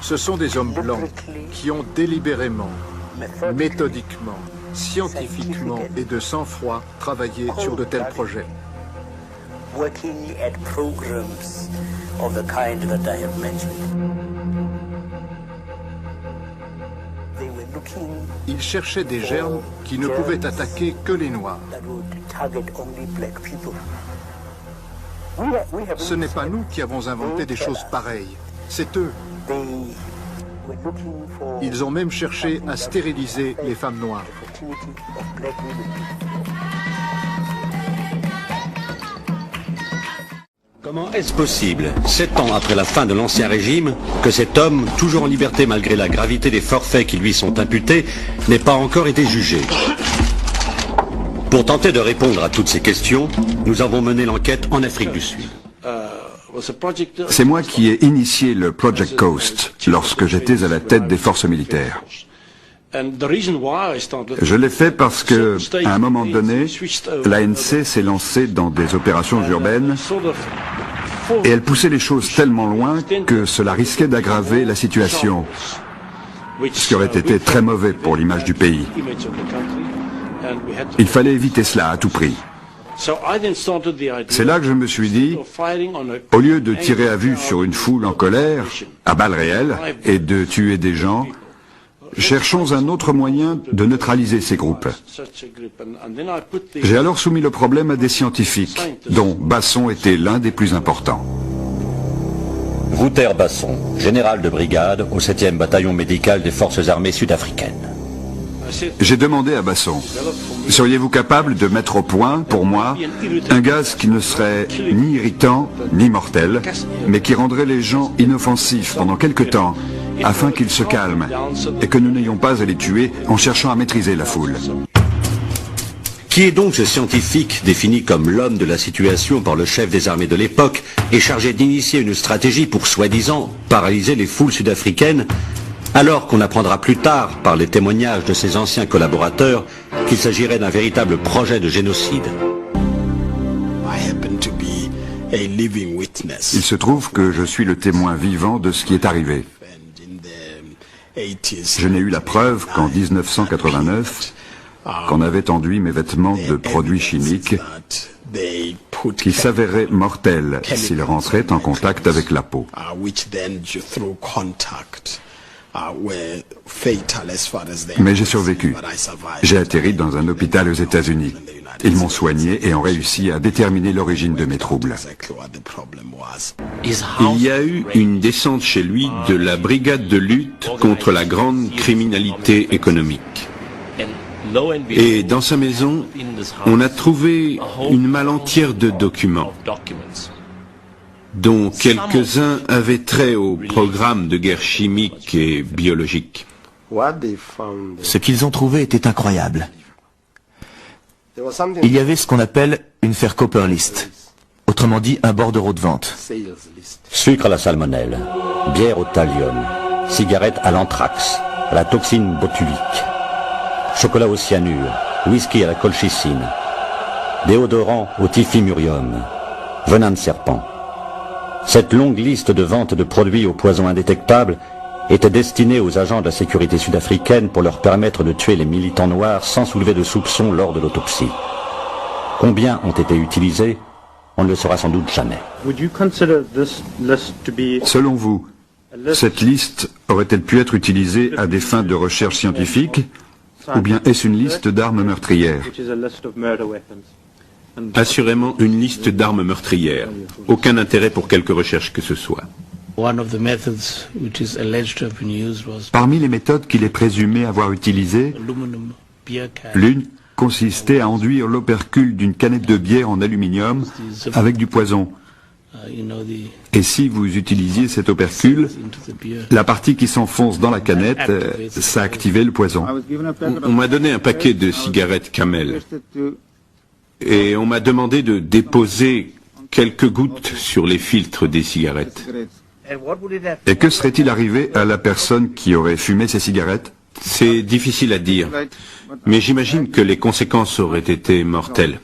Ce sont des hommes blancs qui ont délibérément, méthodiquement, scientifiquement et de sang-froid travaillé sur de tels projets. Ils cherchaient des germes qui ne pouvaient attaquer que les Noirs. Ce n'est pas nous qui avons inventé des choses pareilles, c'est eux. Ils ont même cherché à stériliser les femmes noires. Comment est-ce possible, 7 ans après la fin de l'Ancien Régime, que cet homme, toujours en liberté malgré la gravité des forfaits qui lui sont imputés, n'ait pas encore été jugé? Pour tenter de répondre à toutes ces questions, nous avons mené l'enquête en Afrique du Sud. C'est moi qui ai initié le Project Coast lorsque j'étais à la tête des forces militaires. Je l'ai fait parce que, à un moment donné, l'ANC s'est lancée dans des opérations urbaines et elle poussait les choses tellement loin que cela risquait d'aggraver la situation, ce qui aurait été très mauvais pour l'image du pays. Il fallait éviter cela à tout prix. C'est là que je me suis dit, au lieu de tirer à vue sur une foule en colère, à balles réelles, et de tuer des gens, cherchons un autre moyen de neutraliser ces groupes. J'ai alors soumis le problème à des scientifiques, dont Basson était l'un des plus importants. Wouter Basson, général de brigade au 7e bataillon médical des forces armées sud-africaines. J'ai demandé à Basson, seriez-vous capable de mettre au point, pour moi, un gaz qui ne serait ni irritant, ni mortel, mais qui rendrait les gens inoffensifs pendant quelque temps, afin qu'ils se calment, et que nous n'ayons pas à les tuer en cherchant à maîtriser la foule. Qui est donc ce scientifique défini comme l'homme de la situation par le chef des armées de l'époque et chargé d'initier une stratégie pour soi-disant paralyser les foules sud-africaines, alors qu'on apprendra plus tard, par les témoignages de ses anciens collaborateurs, qu'il s'agirait d'un véritable projet de génocide. Il se trouve que je suis le témoin vivant de ce qui est arrivé. Je n'ai eu la preuve qu'en 1989, qu'on avait enduit mes vêtements de produits chimiques qui s'avéraient mortels s'ils rentraient en contact avec la peau. Mais j'ai survécu. J'ai atterri dans un hôpital aux États-Unis. Ils m'ont soigné et ont réussi à déterminer l'origine de mes troubles. Il y a eu une descente chez lui de la brigade de lutte contre la grande criminalité économique. Et dans sa maison, on a trouvé une malle entière de documents, dont quelques-uns avaient trait au programme de guerre chimique et biologique. Ce qu'ils ont trouvé était incroyable. Il y avait ce qu'on appelle une Verkoperliste, autrement dit un bordereau de vente. Sucre à la salmonelle, bière au thallium, cigarette à l'anthrax, à la toxine botulique, chocolat au cyanure, whisky à la colchicine, déodorant au typhimurium, venin de serpent. Cette longue liste de ventes de produits au poison indétectable était destinée aux agents de la sécurité sud-africaine pour leur permettre de tuer les militants noirs sans soulever de soupçons lors de l'autopsie. Combien ont été utilisés? On ne le saura sans doute jamais. Selon vous, cette liste aurait-elle pu être utilisée à des fins de recherche scientifique, ou bien est-ce une liste d'armes meurtrières? Assurément une liste d'armes meurtrières. Aucun intérêt pour quelque recherche que ce soit. Parmi les méthodes qu'il est présumé avoir utilisées, l'une consistait à enduire l'opercule d'une canette de bière en aluminium avec du poison. Et si vous utilisiez cet opercule, la partie qui s'enfonce dans la canette, ça activait le poison. On m'a donné un paquet de cigarettes Camel. Et on m'a demandé de déposer quelques gouttes sur les filtres des cigarettes. Et que serait-il arrivé à la personne qui aurait fumé ces cigarettes? C'est difficile à dire, mais j'imagine que les conséquences auraient été mortelles.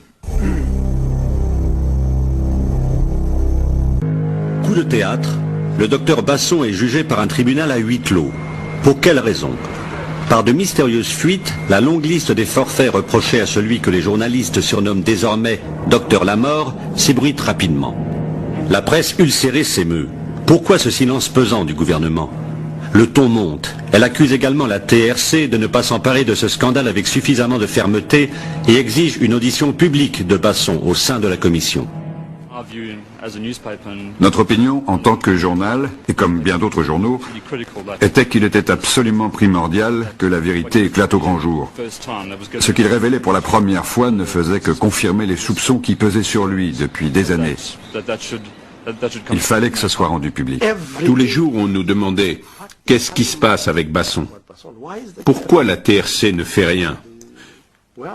de théâtre, le docteur Basson est jugé par un tribunal à huis clos. Pour quelle raison? Par de mystérieuses fuites, la longue liste des forfaits reprochés à celui que les journalistes surnomment désormais Docteur Lamort s'ébruite rapidement. La presse ulcérée s'émeut. Pourquoi ce silence pesant du gouvernement? Le ton monte. Elle accuse également la TRC de ne pas s'emparer de ce scandale avec suffisamment de fermeté et exige une audition publique de Basson au sein de la commission. Notre opinion, en tant que journal, et comme bien d'autres journaux, était qu'il était absolument primordial que la vérité éclate au grand jour. Ce qu'il révélait pour la première fois ne faisait que confirmer les soupçons qui pesaient sur lui depuis des années. Il fallait que ce soit rendu public. Tous les jours, on nous demandait « Qu'est-ce qui se passe avec Basson? Pourquoi la TRC ne fait rien?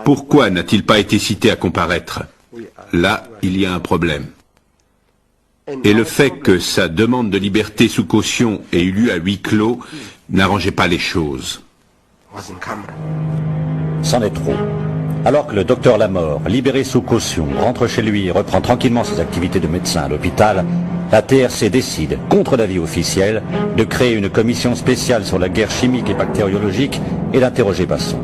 Pourquoi n'a-t-il pas été cité à comparaître ?» Là, il y a un problème. Et le fait que sa demande de liberté sous caution ait eu lieu à huis clos n'arrangeait pas les choses. C'en est trop. Alors que le docteur Lamort, libéré sous caution, rentre chez lui et reprend tranquillement ses activités de médecin à l'hôpital, la TRC décide, contre l'avis officiel, de créer une commission spéciale sur la guerre chimique et bactériologique et d'interroger Basson.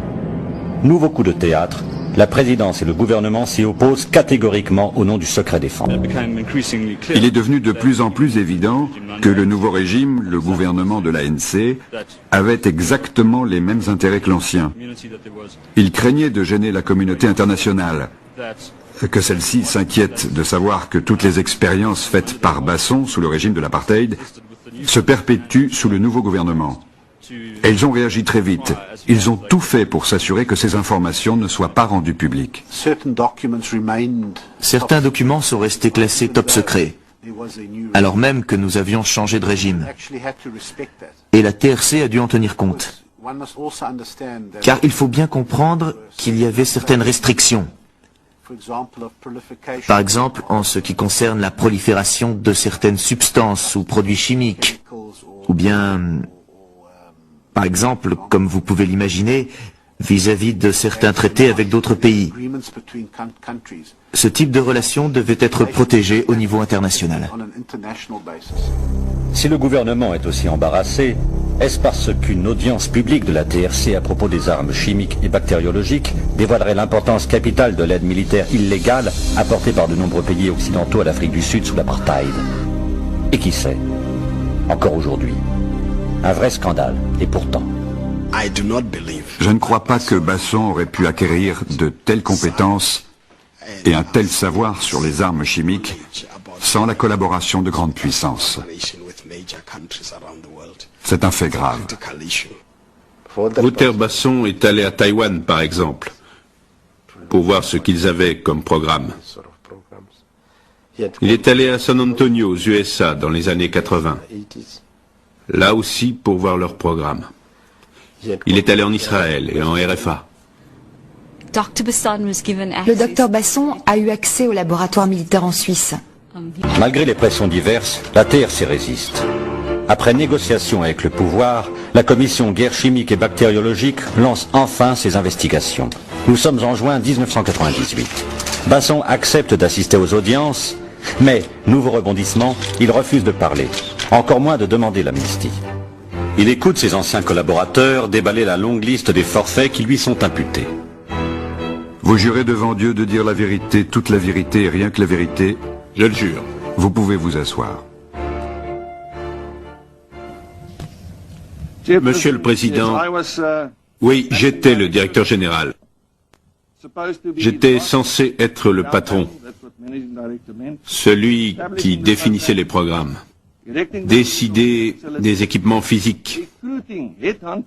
Nouveau coup de théâtre, la présidence et le gouvernement s'y opposent catégoriquement au nom du secret défense. Il est devenu de plus en plus évident que le nouveau régime, le gouvernement de l'ANC, avait exactement les mêmes intérêts que l'ancien. Il craignait de gêner la communauté internationale, que celle-ci s'inquiète de savoir que toutes les expériences faites par Basson sous le régime de l'apartheid se perpétuent sous le nouveau gouvernement. Et ils ont réagi très vite. Ils ont tout fait pour s'assurer que ces informations ne soient pas rendues publiques. Certains documents sont restés classés top secret, alors même que nous avions changé de régime. Et la TRC a dû en tenir compte. Car il faut bien comprendre qu'il y avait certaines restrictions. Par exemple, en ce qui concerne la prolifération de certaines substances ou produits chimiques, ou bien... Par exemple, comme vous pouvez l'imaginer, vis-à-vis de certains traités avec d'autres pays. Ce type de relation devait être protégé au niveau international. Si le gouvernement est aussi embarrassé, est-ce parce qu'une audience publique de la TRC à propos des armes chimiques et bactériologiques dévoilerait l'importance capitale de l'aide militaire illégale apportée par de nombreux pays occidentaux à l'Afrique du Sud sous l'apartheid? Et qui sait? Encore aujourd'hui. Un vrai scandale, et pourtant. Je ne crois pas que Basson aurait pu acquérir de telles compétences et un tel savoir sur les armes chimiques sans la collaboration de grandes puissances. C'est un fait grave. Wouter Basson est allé à Taïwan, par exemple, pour voir ce qu'ils avaient comme programme. Il est allé à San Antonio, aux USA, dans les années 80. Là aussi pour voir leur programme. Il est allé en Israël et en RFA. Le docteur Basson a eu accès au laboratoire militaire en Suisse. Malgré les pressions diverses, la TRC résiste. Après négociation avec le pouvoir, la commission guerre chimique et bactériologique lance enfin ses investigations. Nous sommes en juin 1998. Basson accepte d'assister aux audiences, mais, nouveau rebondissement, il refuse de parler, encore moins de demander l'amnistie. Il écoute ses anciens collaborateurs déballer la longue liste des forfaits qui lui sont imputés. Vous jurez devant Dieu de dire la vérité, toute la vérité et rien que la vérité? Je le jure. Vous pouvez vous asseoir. Monsieur le Président, oui, j'étais le directeur général. J'étais censé être le patron, celui qui définissait les programmes, décider des équipements physiques,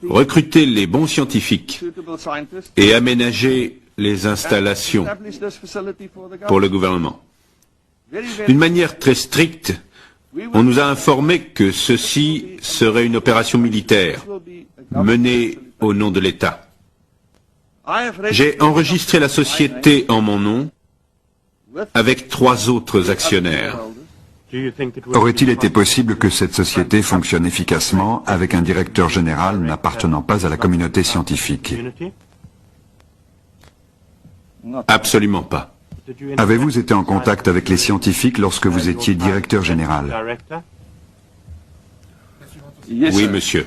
recruter les bons scientifiques et aménager les installations pour le gouvernement. D'une manière très stricte, on nous a informé que ceci serait une opération militaire menée au nom de l'État. J'ai enregistré la société en mon nom avec 3 autres actionnaires. Aurait-il été possible que cette société fonctionne efficacement avec un directeur général n'appartenant pas à la communauté scientifique? Absolument pas. Avez-vous été en contact avec les scientifiques lorsque vous étiez directeur général? Oui, monsieur.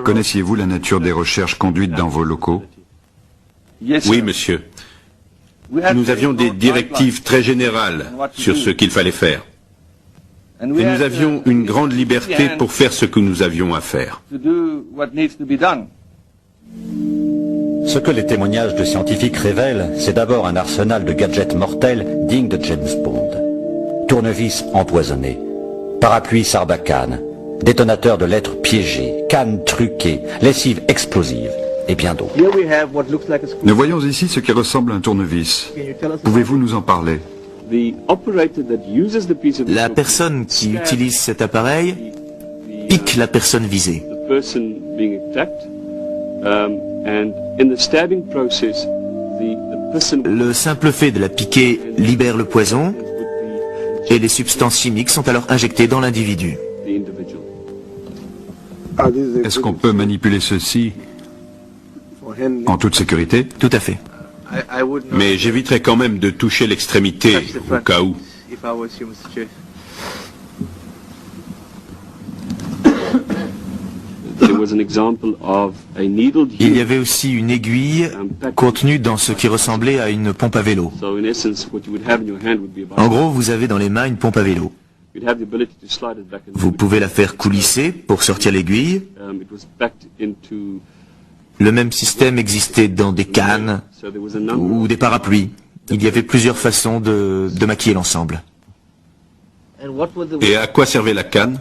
Connaissiez-vous la nature des recherches conduites dans vos locaux? Oui, monsieur. Nous avions des directives très générales sur ce qu'il fallait faire. Et nous avions une grande liberté pour faire ce que nous avions à faire. Ce que les témoignages de scientifiques révèlent, c'est d'abord un arsenal de gadgets mortels dignes de James Bond. Tournevis empoisonnés, parapluie Sarbacane, détonateurs de lettres piégées, cannes truquées, lessives explosives et bien d'autres. Nous voyons ici ce qui ressemble à un tournevis. Pouvez-vous nous en parler? La personne qui utilise cet appareil pique la personne visée. Le simple fait de la piquer libère le poison et les substances chimiques sont alors injectées dans l'individu. Est-ce qu'on peut manipuler ceci en toute sécurité? Tout à fait. Mais j'éviterais quand même de toucher l'extrémité, au cas où. Il y avait aussi une aiguille contenue dans ce qui ressemblait à une pompe à vélo. En gros, vous avez dans les mains une pompe à vélo. Vous pouvez la faire coulisser pour sortir l'aiguille. Le même système existait dans des cannes ou des parapluies. Il y avait plusieurs façons de maquiller l'ensemble. Et à quoi servait la canne?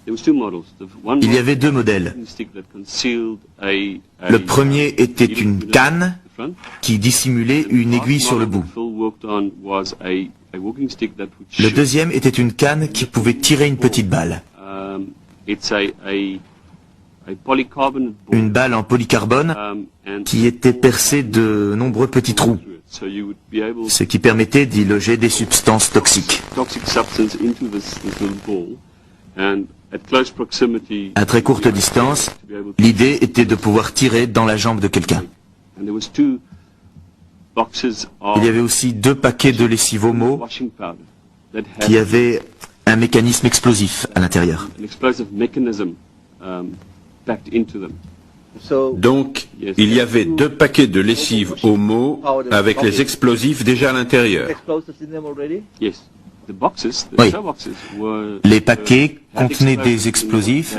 Il y avait deux modèles. Le premier était une canne qui dissimulait une aiguille sur le bout. Le deuxième était une canne qui pouvait tirer une petite balle. Une balle en polycarbone qui était percée de nombreux petits trous, ce qui permettait d'y loger des substances toxiques. À très courte distance, l'idée était de pouvoir tirer dans la jambe de quelqu'un. Il y avait aussi deux paquets de lessive Omo qui avaient un mécanisme explosif à l'intérieur. Donc, il y avait deux paquets de lessive Omo avec les explosifs déjà à l'intérieur. Oui. Les paquets contenaient des explosifs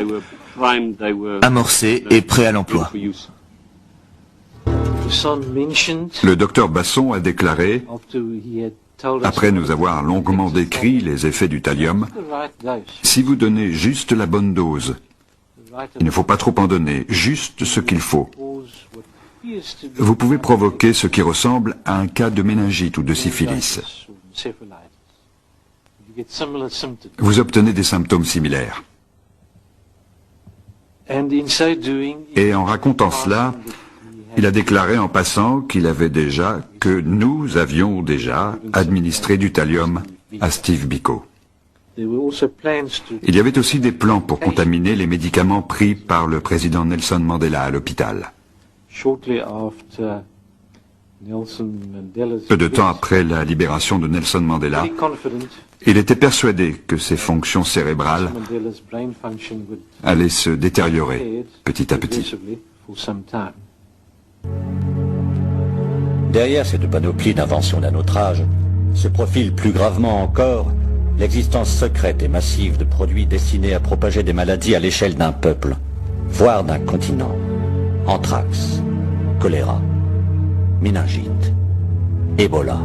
amorcés et prêts à l'emploi. Le docteur Basson a déclaré, après nous avoir longuement décrit les effets du thallium, si vous donnez juste la bonne dose, il ne faut pas trop en donner, juste ce qu'il faut, vous pouvez provoquer ce qui ressemble à un cas de méningite ou de syphilis. Vous obtenez des symptômes similaires. Et en racontant cela, il a déclaré en passant que nous avions déjà administré du thallium à Steve Biko. Il y avait aussi des plans pour contaminer les médicaments pris par le président Nelson Mandela à l'hôpital. Peu de temps après la libération de Nelson Mandela, il était persuadé que ses fonctions cérébrales allaient se détériorer petit à petit. Derrière cette panoplie d'inventions d'un autre âge, se profile plus gravement encore l'existence secrète et massive de produits destinés à propager des maladies à l'échelle d'un peuple, voire d'un continent. Anthrax, choléra, méningite, Ebola,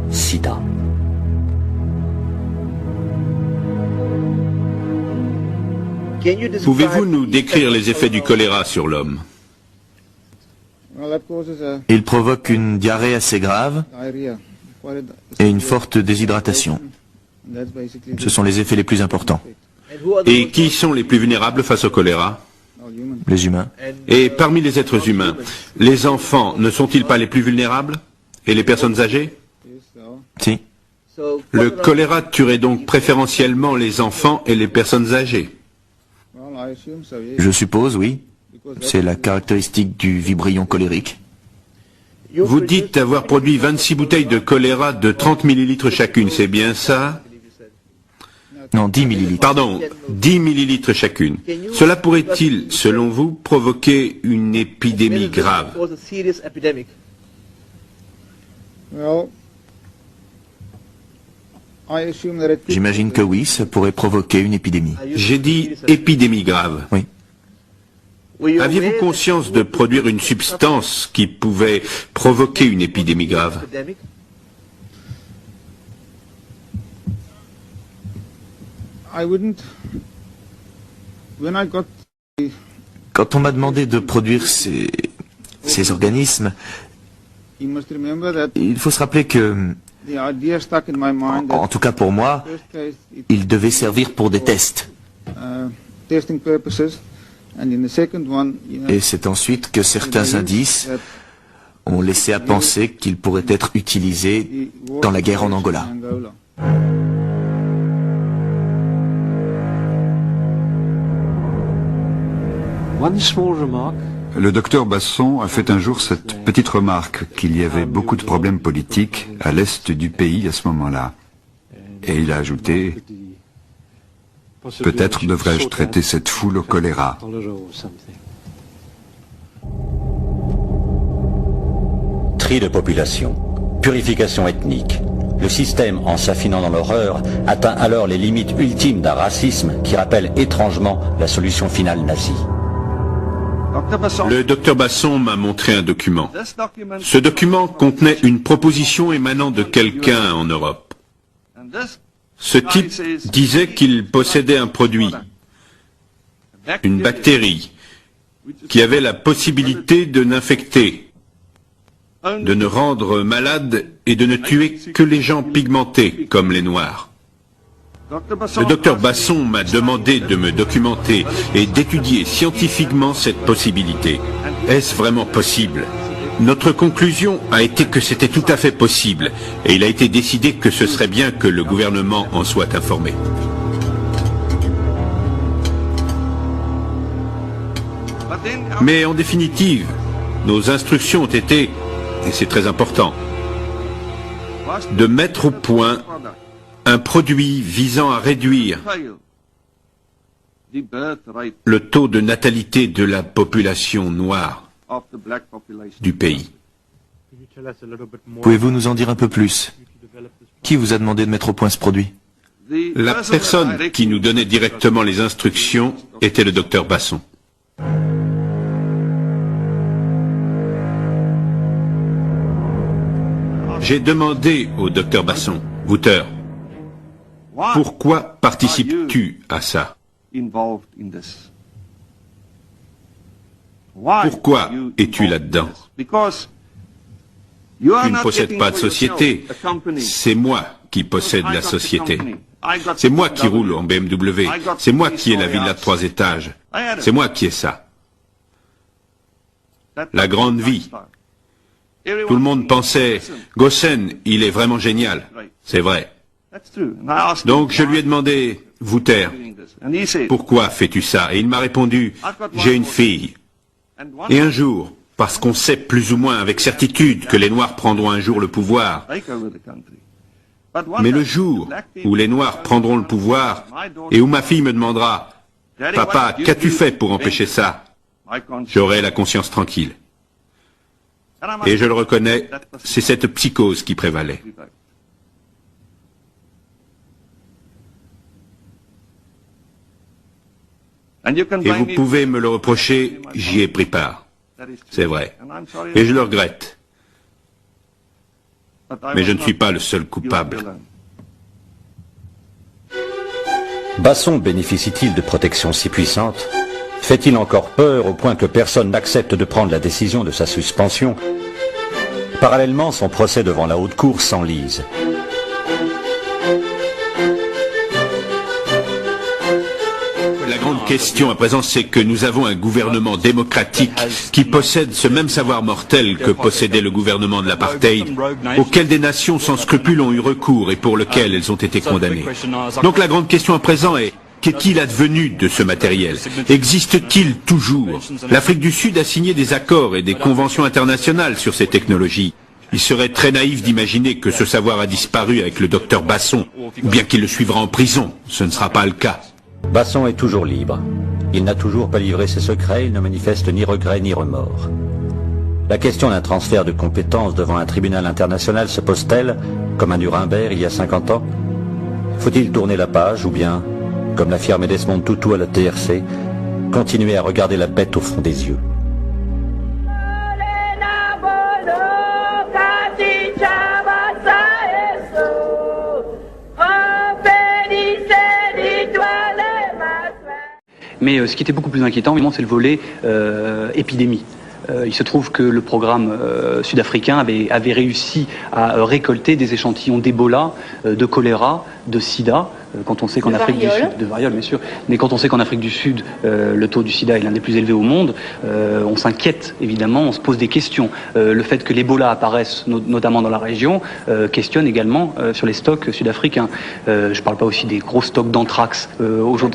sida. Pouvez-vous nous décrire les effets du choléra sur l'homme? Il provoque une diarrhée assez grave et une forte déshydratation. Ce sont les effets les plus importants. Et qui sont les plus vulnérables face au choléra? Les humains. Et parmi les êtres humains, les enfants ne sont-ils pas les plus vulnérables? Et les personnes âgées? Si. Le choléra tuerait donc préférentiellement les enfants et les personnes âgées? Je suppose, oui. C'est la caractéristique du vibrion cholérique. Vous dites avoir produit 26 bouteilles de choléra de 30 millilitres chacune, c'est bien ça? Non, 10 millilitres. Pardon, 10 millilitres chacune. Cela pourrait-il, selon vous, provoquer une épidémie grave? J'imagine que oui, ça pourrait provoquer une épidémie. J'ai dit épidémie grave. Oui. Aviez-vous conscience de produire une substance qui pouvait provoquer une épidémie grave? Quand on m'a demandé de produire ces organismes, il faut se rappeler que, en tout cas pour moi, ils devaient servir pour des tests. Et c'est ensuite que certains indices ont laissé à penser qu'ils pourraient être utilisés dans la guerre en Angola. Le docteur Basson a fait un jour cette petite remarque qu'il y avait beaucoup de problèmes politiques à l'est du pays à ce moment-là. Et il a ajouté « Peut-être devrais-je traiter cette foule au choléra ». Tri de population, purification ethnique. Le système, en s'affinant dans l'horreur, atteint alors les limites ultimes d'un racisme qui rappelle étrangement la solution finale nazie. Le docteur Basson m'a montré un document. Ce document contenait une proposition émanant de quelqu'un en Europe. Ce type disait qu'il possédait un produit, une bactérie, qui avait la possibilité de n'infecter, de ne rendre malade et de ne tuer que les gens pigmentés, comme les Noirs. Le docteur Basson m'a demandé de me documenter et d'étudier scientifiquement cette possibilité. Est-ce vraiment possible? Notre conclusion a été que c'était tout à fait possible, et il a été décidé que ce serait bien que le gouvernement en soit informé. Mais en définitive, nos instructions ont été, et c'est très important, de mettre au point un produit visant à réduire le taux de natalité de la population noire du pays. Pouvez-vous nous en dire un peu plus? Qui vous a demandé de mettre au point ce produit? La personne qui nous donnait directement les instructions était le docteur Basson. J'ai demandé au docteur Basson, Wouter, pourquoi participes-tu à ça? Pourquoi es-tu là-dedans? Tu ne possèdes pas de société, c'est moi qui possède la société. C'est moi qui roule en BMW, c'est moi qui ai la villa de 3 étages, c'est moi qui ai ça. La grande vie. Tout le monde pensait, Gossen, il est vraiment génial. C'est vrai. Donc je lui ai demandé, Wouter, pourquoi fais-tu ça? Et il m'a répondu, j'ai une fille. Et un jour, parce qu'on sait plus ou moins avec certitude que les Noirs prendront un jour le pouvoir, mais le jour où les Noirs prendront le pouvoir et où ma fille me demandera, papa, qu'as-tu fait pour empêcher ça? J'aurai la conscience tranquille. Et je le reconnais, c'est cette psychose qui prévalait. Et vous pouvez me le reprocher, j'y ai pris part. C'est vrai. Et je le regrette. Mais je ne suis pas le seul coupable. Basson bénéficie-t-il de protection si puissante? Fait-il encore peur au point que personne n'accepte de prendre la décision de sa suspension? Parallèlement, son procès devant la haute cour s'enlise. La grande question à présent, c'est que nous avons un gouvernement démocratique qui possède ce même savoir mortel que possédait le gouvernement de l'apartheid, auquel des nations sans scrupules ont eu recours et pour lequel elles ont été condamnées. Donc la grande question à présent est, qu'est-il advenu de ce matériel? Existe-t-il toujours? L'Afrique du Sud a signé des accords et des conventions internationales sur ces technologies. Il serait très naïf d'imaginer que ce savoir a disparu avec le docteur Basson, ou bien qu'il le suivra en prison. Ce ne sera pas le cas. Basson est toujours libre. Il n'a toujours pas livré ses secrets, il ne manifeste ni regret ni remords. La question d'un transfert de compétences devant un tribunal international se pose-t-elle, comme à Nuremberg il y a 50 ans? Faut-il tourner la page ou bien, comme l'affirmait Desmond Tutu à la TRC, continuer à regarder la bête au fond des yeux? Mais ce qui était beaucoup plus inquiétant, évidemment, c'est le volet épidémie. Il se trouve que le programme sud-africain avait réussi à récolter des échantillons d'Ebola, de choléra, de sida, quand on sait qu'en Afrique du Sud, de variole bien sûr, mais quand on sait qu'en Afrique du Sud, le taux du sida est l'un des plus élevés au monde, on s'inquiète évidemment, on se pose des questions. Le fait que l'Ebola apparaisse notamment dans la région questionne également sur les stocks sud-africains. Je ne parle pas aussi des gros stocks d'anthrax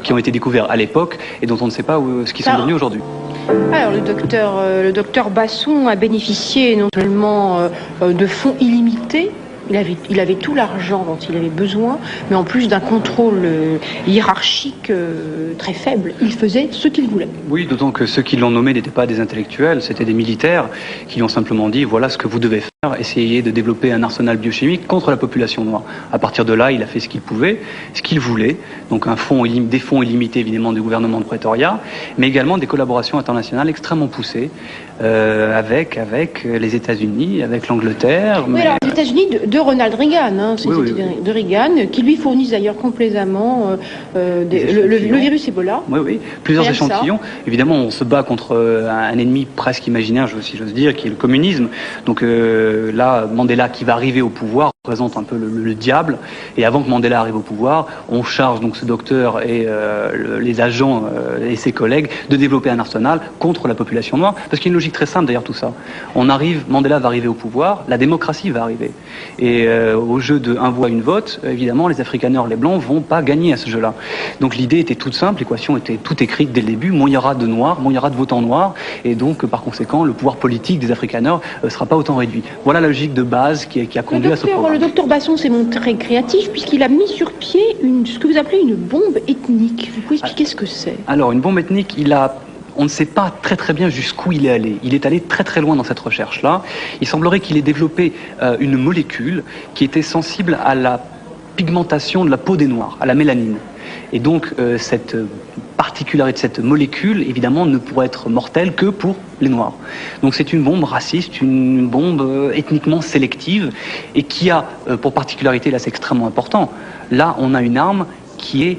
qui ont été découverts à l'époque et dont on ne sait pas ce qu'ils sont devenus aujourd'hui. Alors le docteur Basson a bénéficié non seulement de fonds illimités, il avait tout l'argent dont il avait besoin, mais en plus d'un contrôle hiérarchique très faible. Il faisait ce qu'il voulait. Oui, d'autant que ceux qui l'ont nommé n'étaient pas des intellectuels, c'était des militaires qui lui ont simplement dit voilà ce que vous devez faire, essayer de développer un arsenal biochimique contre la population noire. À partir de là, il a fait ce qu'il pouvait, ce qu'il voulait, donc des fonds illimités évidemment du gouvernement de Pretoria, mais également des collaborations internationales extrêmement poussées avec les États-Unis, avec l'Angleterre. Oui, alors les États-Unis de Ronald Reagan, de Reagan, qui lui fournissent d'ailleurs complaisamment le virus Ebola. Oui, plusieurs échantillons. Évidemment, on se bat contre un ennemi presque imaginaire, si j'ose dire, qui est le communisme. Donc là, Mandela, qui va arriver au pouvoir, représente un peu le diable. Et avant que Mandela arrive au pouvoir, on charge donc ce docteur et les agents et ses collègues de développer un arsenal contre la population noire. Parce qu'il y a une logique très simple derrière tout ça. Mandela va arriver au pouvoir, la démocratie va arriver. Et au jeu de un voix, une vote, évidemment, les Afrikaners, les Blancs, vont pas gagner à ce jeu-là. Donc l'idée était toute simple, l'équation était toute écrite dès le début. Moins il y aura de noirs, moins il y aura de votants noirs. Et donc, par conséquent, le pouvoir politique des Afrikaners sera pas autant réduit. Voilà la logique de base qui a conduit à ce programme. Le docteur Basson s'est montré créatif puisqu'il a mis sur pied ce que vous appelez une bombe ethnique. Vous pouvez expliquer ce que c'est? Alors, une bombe ethnique, on ne sait pas très bien jusqu'où il est allé. Il est allé très loin dans cette recherche-là. Il semblerait qu'il ait développé une molécule qui était sensible à la pigmentation de la peau des Noirs, à la mélanine. Et donc, cette particularité de cette molécule, évidemment, ne pourrait être mortelle que pour les Noirs. Donc c'est une bombe raciste, une bombe ethniquement sélective, et qui a, pour particularité, là c'est extrêmement important, là on a une arme qui est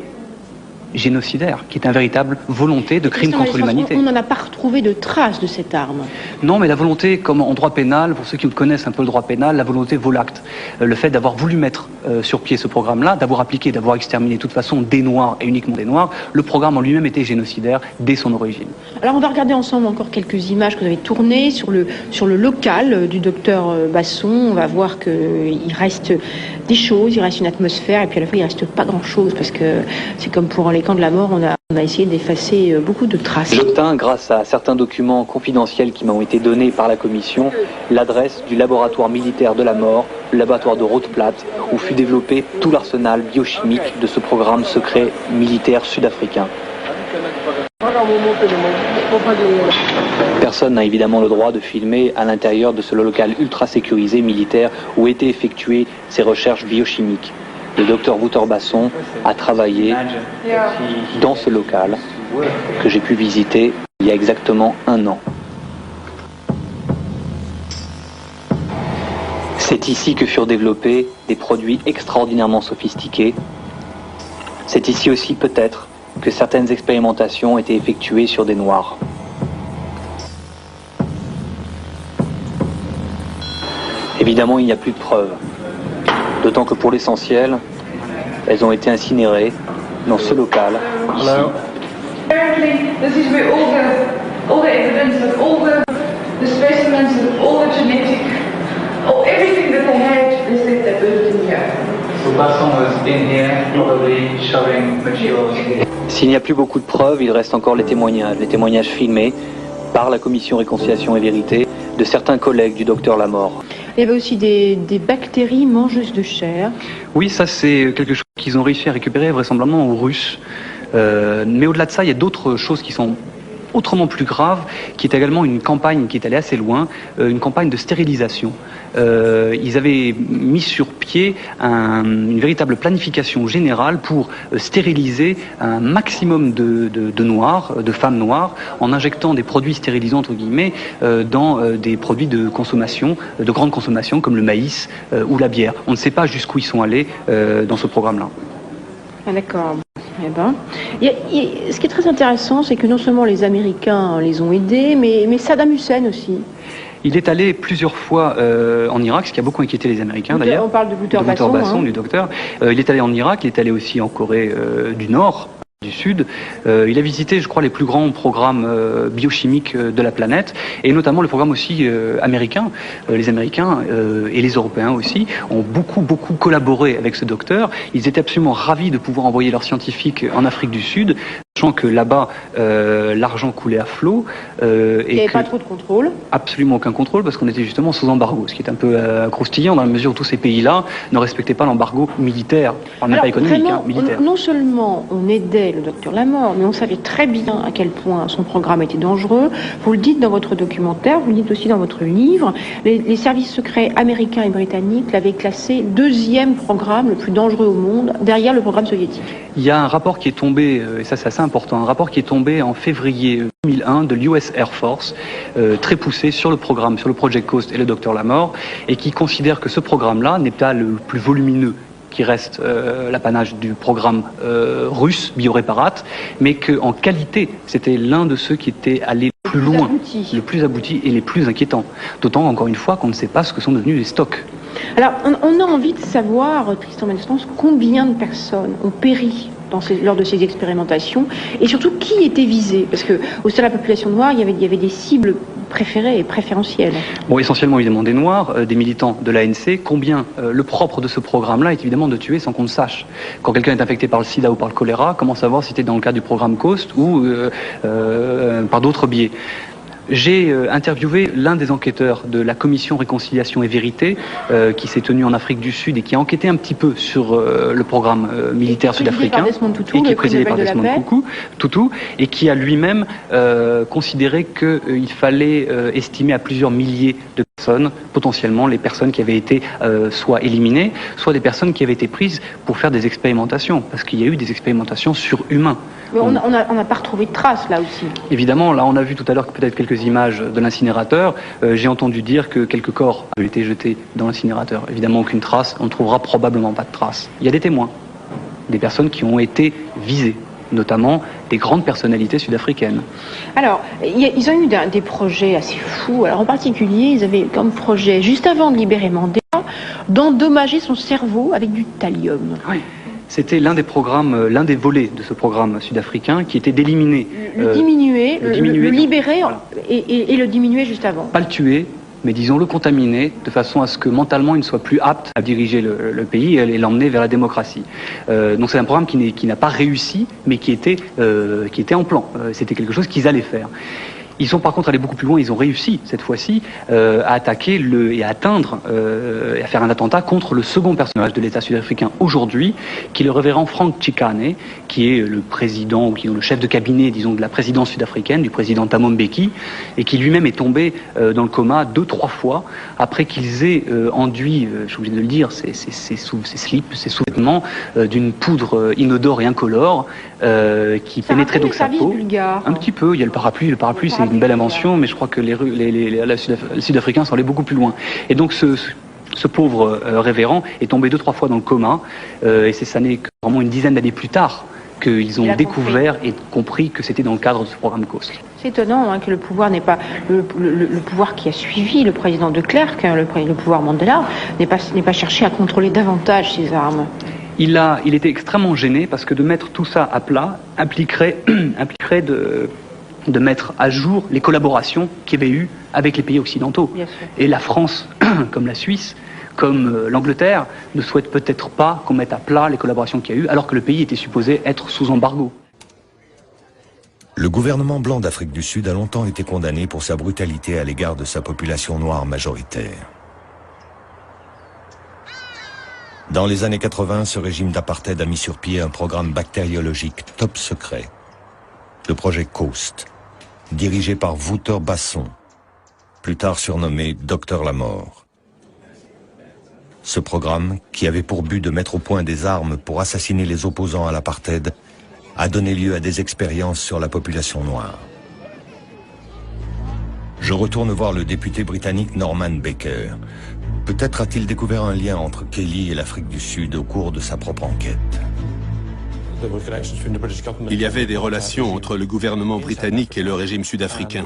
génocidaire, qui est une véritable volonté de crime contre l'humanité. On n'en a pas retrouvé de traces de cette arme. Non, mais la volonté, comme en droit pénal, pour ceux qui connaissent un peu le droit pénal, la volonté vaut l'acte. Le fait d'avoir voulu mettre sur pied ce programme-là, d'avoir appliqué, d'avoir exterminé de toute façon des Noirs et uniquement des Noirs, le programme en lui-même était génocidaire dès son origine. Alors on va regarder ensemble encore quelques images que vous avez tournées sur le local du docteur Basson. On va voir qu'il reste des choses, il reste une atmosphère, et puis à la fois il reste pas grand-chose, parce que c'est comme pour les camps de la mort, on a essayé d'effacer beaucoup de traces. J'obtins, grâce à certains documents confidentiels qui m'ont été donnés par la commission, l'adresse du laboratoire militaire de la mort, le laboratoire de Rotplatte, où fut développé tout l'arsenal biochimique de ce programme secret militaire sud-africain. Personne n'a évidemment le droit de filmer à l'intérieur de ce local ultra sécurisé militaire où étaient effectuées ces recherches biochimiques. Le docteur Wouter Basson a travaillé dans ce local que j'ai pu visiter il y a exactement 1 an. C'est ici que furent développés des produits extraordinairement sophistiqués. C'est ici aussi peut-être que certaines expérimentations étaient effectuées sur des Noirs. Évidemment, il n'y a plus de preuves. D'autant que pour l'essentiel, elles ont été incinérées dans ce local, ici. This is where all the evidence of all the specimens of all the genetic, everything that they had is that they birthed in here. S'il n'y a plus beaucoup de preuves, il reste encore les témoignages filmés par la commission Réconciliation et Vérité de certains collègues du docteur Lamort. Il y avait aussi des bactéries mangeuses de chair. Oui, ça c'est quelque chose qu'ils ont réussi à récupérer vraisemblablement aux Russes. Mais au-delà de ça, il y a d'autres choses qui sont autrement plus grave, qui est également une campagne qui est allée assez loin, une campagne de stérilisation. Ils avaient mis sur pied une véritable planification générale pour stériliser un maximum de noirs, de femmes noires, en injectant des produits stérilisants, entre guillemets, dans des produits de consommation, de grande consommation, comme le maïs ou la bière. On ne sait pas jusqu'où ils sont allés dans ce programme-là. Ah, d'accord. Eh ben, ce qui est très intéressant, c'est que non seulement les Américains les ont aidés, mais Saddam Hussein aussi. Il est allé plusieurs fois en Irak, ce qui a beaucoup inquiété les Américains d'ailleurs. On parle de Basson, du docteur. Il est allé en Irak, il est allé aussi en Corée du Nord, du Sud. Il a visité, je crois, les plus grands programmes biochimiques de la planète, et notamment le programme aussi américain. Les Américains et les Européens aussi ont beaucoup collaboré avec ce docteur. Ils étaient absolument ravis de pouvoir envoyer leurs scientifiques en Afrique du Sud, sachant que là-bas, l'argent coulait à flot. Il n'y avait pas trop de contrôle. Absolument aucun contrôle, parce qu'on était justement sous embargo, ce qui est un peu croustillant dans la mesure où tous ces pays-là ne respectaient pas l'embargo militaire, même pas économique, vraiment, militaire. Non seulement on aidait le docteur Lamort, mais on savait très bien à quel point son programme était dangereux. Vous le dites dans votre documentaire, vous le dites aussi dans votre livre, les services secrets américains et britanniques l'avaient classé 2e programme le plus dangereux au monde, derrière le programme soviétique. Il y a un rapport qui est tombé, et ça c'est assez important, un rapport qui est tombé en février 2001 de l'US Air Force, très poussé sur le programme, sur le Project Coast et le docteur Lamort, et qui considère que ce programme-là n'est pas le plus volumineux qui reste l'apanage du programme russe, Bioréparate, mais qu'en qualité, c'était l'un de ceux qui était allé plus loin, le plus abouti et les plus inquiétants. D'autant, encore une fois, qu'on ne sait pas ce que sont devenus les stocks. Alors, on a envie de savoir, Tristan Menestance, combien de personnes ont péri lors de ces expérimentations, et surtout qui était visé, parce que au sein de la population noire, il y avait des cibles préférées et préférentielles. Bon, essentiellement évidemment des Noirs, des militants de l'ANC. Combien le propre de ce programme-là est évidemment de tuer sans qu'on le sache. Quand quelqu'un est infecté par le sida ou par le choléra, comment savoir si c'était dans le cadre du programme Coast ou par d'autres biais? J'ai interviewé l'un des enquêteurs de la commission Réconciliation et Vérité qui s'est tenue en Afrique du Sud et qui a enquêté un petit peu sur le programme militaire sud-africain et qui est présidé par Desmond Tutu et qui a lui-même considéré qu'il fallait estimer à plusieurs milliers de personnes, potentiellement les personnes qui avaient été soit éliminées, soit des personnes qui avaient été prises pour faire des expérimentations, parce qu'il y a eu des expérimentations sur humains. Mais on n'a pas retrouvé de traces là aussi. Évidemment, là on a vu tout à l'heure peut-être quelques images de l'incinérateur. J'ai entendu dire que quelques corps avaient été jetés dans l'incinérateur. Évidemment, aucune trace, on ne trouvera probablement pas de traces. Il y a des témoins, des personnes qui ont été visées, notamment des grandes personnalités sud-africaines. Alors, ils ont eu des projets assez fous. Alors, en particulier, ils avaient comme projet, juste avant de libérer Mandela, d'endommager son cerveau avec du thallium. Oui. C'était l'un des programmes, l'un des volets de ce programme sud-africain qui était d'éliminer... Le libérer voilà. et le diminuer juste avant. Pas le tuer, mais disons le contaminer de façon à ce que mentalement il ne soit plus apte à diriger le pays et l'emmener vers la démocratie. Donc c'est un programme qui n'a pas réussi, mais qui était en plan. C'était quelque chose qu'ils allaient faire. Ils sont par contre allés beaucoup plus loin, ils ont réussi cette fois-ci à attaquer et à atteindre et à faire un attentat contre le second personnage de l'État sud-africain aujourd'hui, qui est le révérend Frank Chikane, qui est le président ou qui est le chef de cabinet, disons, de la présidence sud-africaine, du président Thabo Mbeki, et qui lui-même est tombé dans le coma 2-3 fois après qu'ils aient enduit, je suis obligé de le dire, ses slips, ses sous-vêtements d'une poudre inodore et incolore qui pénétrait donc sa peau. Un petit peu, il y a le parapluie c'est une belle invention, mais je crois que les Sud-Africains sont allés beaucoup plus loin. Et donc ce pauvre révérend est tombé 2-3 fois dans le coma, et ça n'est que vraiment une dizaine d'années plus tard qu'ils ont découvert et compris que c'était dans le cadre de ce programme Coast. C'est étonnant que le pouvoir n'est pas le pouvoir qui a suivi le président de Klerk, le pouvoir Mandela, n'ait pas cherché à contrôler davantage ses armes. Il était extrêmement gêné parce que de mettre tout ça à plat impliquerait de mettre à jour les collaborations qu'il y avait eu avec les pays occidentaux. Et la France, comme la Suisse, comme l'Angleterre, ne souhaitent peut-être pas qu'on mette à plat les collaborations qu'il y a eu, alors que le pays était supposé être sous embargo. Le gouvernement blanc d'Afrique du Sud a longtemps été condamné pour sa brutalité à l'égard de sa population noire majoritaire. Dans les années 80, ce régime d'apartheid a mis sur pied un programme bactériologique top secret, le projet COAST, dirigé par Wouter Basson, plus tard surnommé Docteur la Mort. Ce programme, qui avait pour but de mettre au point des armes pour assassiner les opposants à l'apartheid, a donné lieu à des expériences sur la population noire. Je retourne voir le député britannique Norman Baker. Peut-être a-t-il découvert un lien entre Kelly et l'Afrique du Sud au cours de sa propre enquête. Il y avait des relations entre le gouvernement britannique et le régime sud-africain.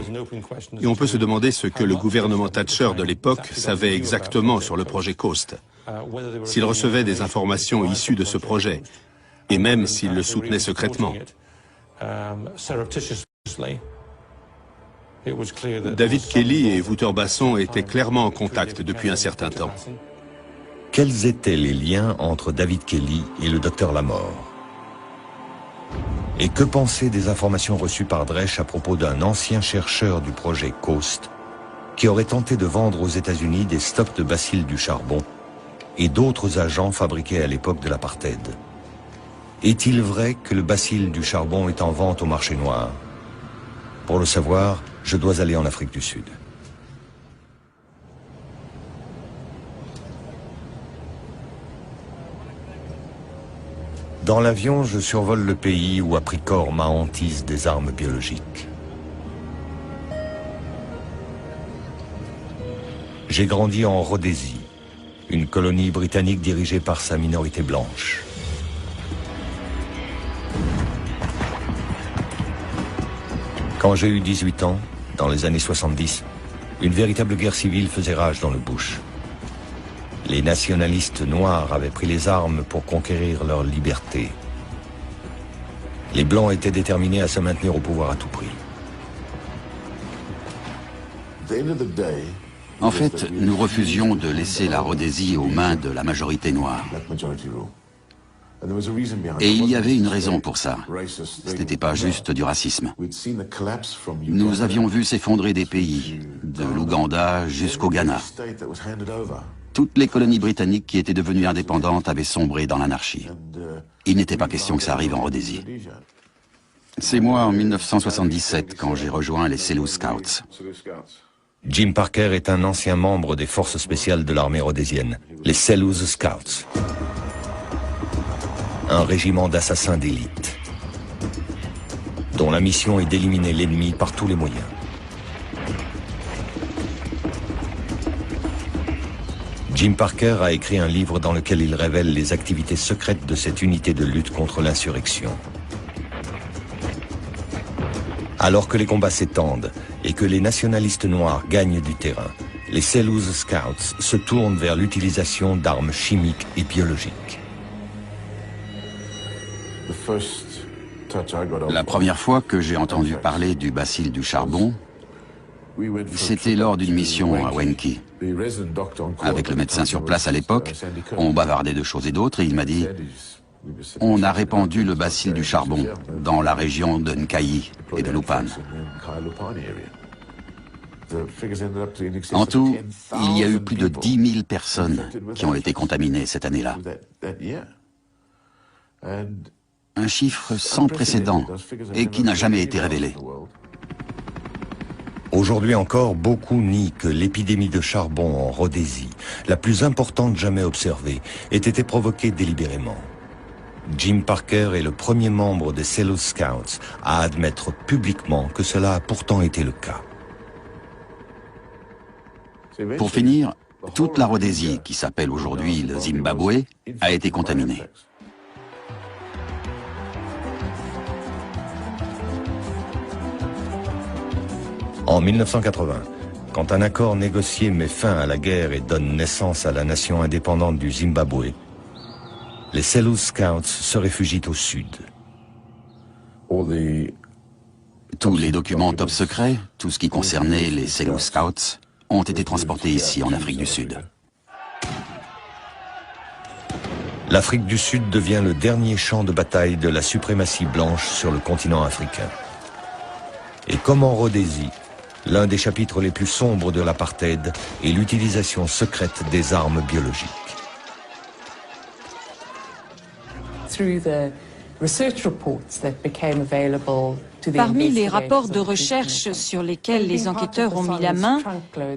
Et on peut se demander ce que le gouvernement Thatcher de l'époque savait exactement sur le projet COAST. S'il recevait des informations issues de ce projet, et même s'il le soutenait secrètement. David Kelly et Wouter Basson étaient clairement en contact depuis un certain temps. Quels étaient les liens entre David Kelly et le docteur Lamort? Et que penser des informations reçues par Dresch à propos d'un ancien chercheur du projet COAST qui aurait tenté de vendre aux États-Unis des stocks de bacilles du charbon et d'autres agents fabriqués à l'époque de l'apartheid? Est-il vrai que le bacille du charbon est en vente au marché noir? Pour le savoir, je dois aller en Afrique du Sud. Dans l'avion, je survole le pays où a pris corps ma hantise des armes biologiques. J'ai grandi en Rhodésie, une colonie britannique dirigée par sa minorité blanche. Quand j'ai eu 18 ans, dans les années 70, une véritable guerre civile faisait rage dans le bush. Les nationalistes noirs avaient pris les armes pour conquérir leur liberté. Les Blancs étaient déterminés à se maintenir au pouvoir à tout prix. En fait, nous refusions de laisser la Rhodésie aux mains de la majorité noire. Et il y avait une raison pour ça. Ce n'était pas juste du racisme. Nous avions vu s'effondrer des pays, de l'Ouganda jusqu'au Ghana. Toutes les colonies britanniques qui étaient devenues indépendantes avaient sombré dans l'anarchie. Il n'était pas question que ça arrive en Rhodésie. C'est moi, en 1977, quand j'ai rejoint les Selous Scouts. Jim Parker est un ancien membre des forces spéciales de l'armée rhodésienne, les Selous Scouts. Un régiment d'assassins d'élite, dont la mission est d'éliminer l'ennemi par tous les moyens. Jim Parker a écrit un livre dans lequel il révèle les activités secrètes de cette unité de lutte contre l'insurrection. Alors que les combats s'étendent et que les nationalistes noirs gagnent du terrain, les Selous Scouts se tournent vers l'utilisation d'armes chimiques et biologiques. La première fois que j'ai entendu parler du bacille du charbon, c'était lors d'une mission à Wenki. Avec le médecin sur place à l'époque, on bavardait de choses et d'autres et il m'a dit « On a répandu le bacille du charbon dans la région de Nkayi et de Lupan. » En tout, il y a eu plus de 10 000 personnes qui ont été contaminées cette année-là. Un chiffre sans précédent et qui n'a jamais été révélé. Aujourd'hui encore, beaucoup nient que l'épidémie de charbon en Rhodésie, la plus importante jamais observée, ait été provoquée délibérément. Jim Parker est le premier membre des Selous Scouts à admettre publiquement que cela a pourtant été le cas. Pour finir, toute la Rhodésie, qui s'appelle aujourd'hui le Zimbabwe, a été contaminée. En 1980, quand un accord négocié met fin à la guerre et donne naissance à la nation indépendante du Zimbabwe, les Selous Scouts se réfugient au sud. Tous les documents top secrets, tout ce qui concernait les Selous Scouts, ont été transportés ici en Afrique du Sud. l'Afrique du Sud devient le dernier champ de bataille de la suprématie blanche sur le continent africain. Et comme en Rhodésie, l'un des chapitres les plus sombres de l'apartheid est l'utilisation secrète des armes biologiques. Parmi les rapports de recherche sur lesquels les enquêteurs ont mis la main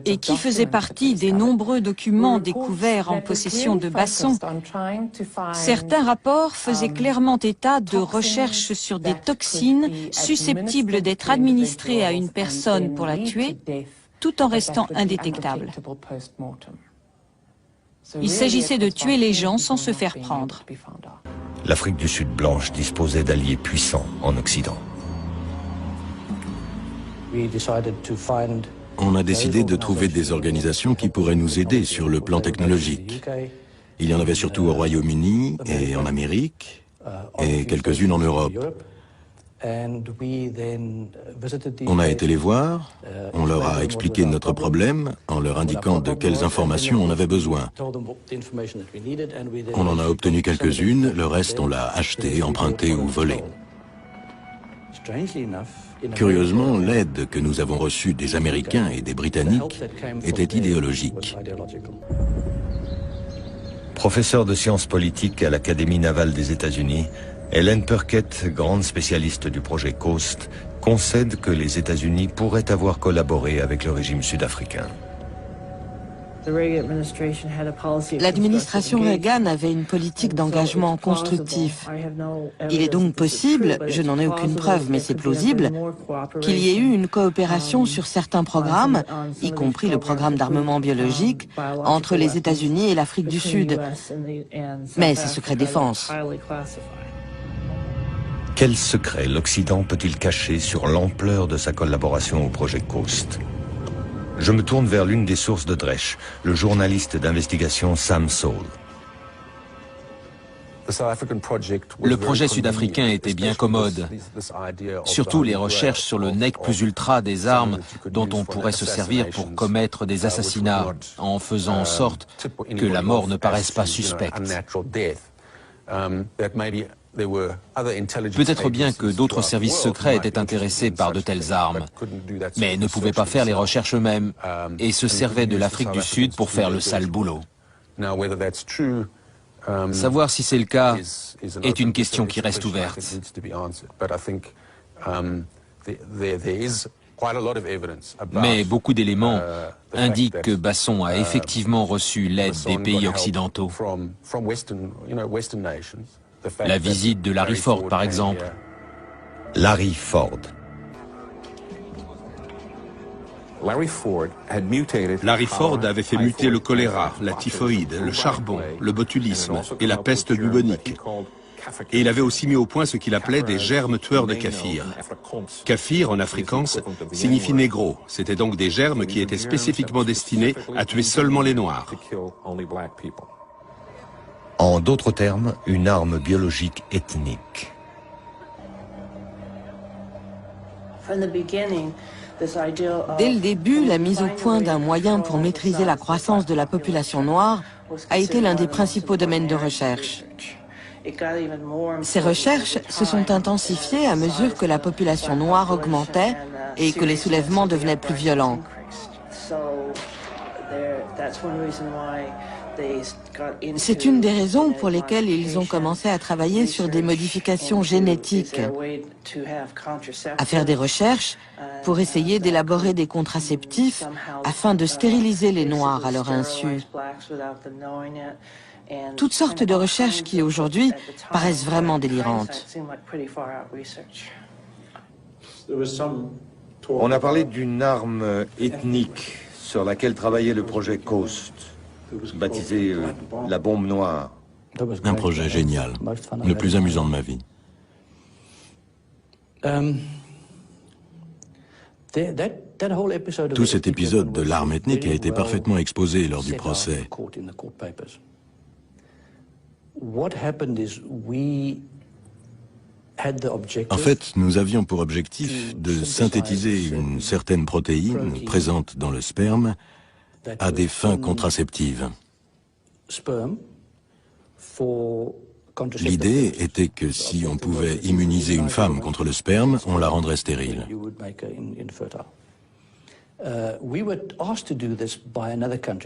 et qui faisaient partie des nombreux documents découverts en possession de Basson, certains rapports faisaient clairement état de recherches sur des toxines susceptibles d'être administrées à une personne pour la tuer, tout en restant indétectables. Il s'agissait de tuer les gens sans se faire prendre. L'Afrique du Sud blanche disposait d'alliés puissants en Occident. On a décidé de trouver des organisations qui pourraient nous aider sur le plan technologique. Il y en avait surtout au Royaume-Uni et en Amérique, et quelques-unes en Europe. On a été les voir, on leur a expliqué notre problème en leur indiquant de quelles informations on avait besoin. On en a obtenu quelques-unes, le reste on l'a acheté, emprunté ou volé. Curieusement, l'aide que nous avons reçue des Américains et des Britanniques était idéologique. Professeur de sciences politiques à l'Académie navale des États-Unis, Helen Burkett, grande spécialiste du projet Coast, concède que les États-Unis pourraient avoir collaboré avec le régime sud-africain. L'administration Reagan avait une politique d'engagement constructif. Il est donc possible, je n'en ai aucune preuve, mais c'est plausible, qu'il y ait eu une coopération sur certains programmes, y compris le programme d'armement biologique, entre les États-Unis et l'Afrique du Sud. Mais c'est secret défense. Quel secret l'Occident peut-il cacher sur l'ampleur de sa collaboration au projet Coast? Je me tourne vers l'une des sources de Dresch, le journaliste d'investigation Sam Saul. Le projet sud-africain était bien commode. Surtout les recherches sur le nec plus ultra des armes dont on pourrait se servir pour commettre des assassinats, en faisant en sorte que la mort ne paraisse pas suspecte. Peut-être bien que d'autres services secrets étaient intéressés par de telles armes, mais ne pouvaient pas faire les recherches eux-mêmes et se servaient de l'Afrique du Sud pour faire le sale boulot. Savoir si c'est le cas est une question qui reste ouverte. Mais beaucoup d'éléments indiquent que Basson a effectivement reçu l'aide des pays occidentaux. La visite de Larry Ford, par exemple. Larry Ford. Larry Ford avait fait muter le choléra, la typhoïde, le charbon, le botulisme et la peste bubonique. Et il avait aussi mis au point ce qu'il appelait des germes tueurs de kaffir. Kaffir, en afrikaans, signifie négro. C'était donc des germes qui étaient spécifiquement destinés à tuer seulement les Noirs. En d'autres termes, une arme biologique ethnique. Dès le début, la mise au point d'un moyen pour maîtriser la croissance de la population noire a été l'un des principaux domaines de recherche. Ces recherches se sont intensifiées à mesure que la population noire augmentait et que les soulèvements devenaient plus violents. C'est une des raisons pour lesquelles ils ont commencé à travailler sur des modifications génétiques, à faire des recherches pour essayer d'élaborer des contraceptifs afin de stériliser les Noirs à leur insu. Toutes sortes de recherches qui, aujourd'hui, paraissent vraiment délirantes. On a parlé d'une arme ethnique sur laquelle travaillait le projet Coast, baptisé la bombe noire. Un projet génial, le plus amusant de ma vie. Tout cet épisode de l'arme ethnique a été parfaitement exposé lors du procès. En fait, nous avions pour objectif de synthétiser une certaine protéine présente dans le sperme à des fins contraceptives. L'idée était que si on pouvait immuniser une femme contre le sperme, on la rendrait stérile.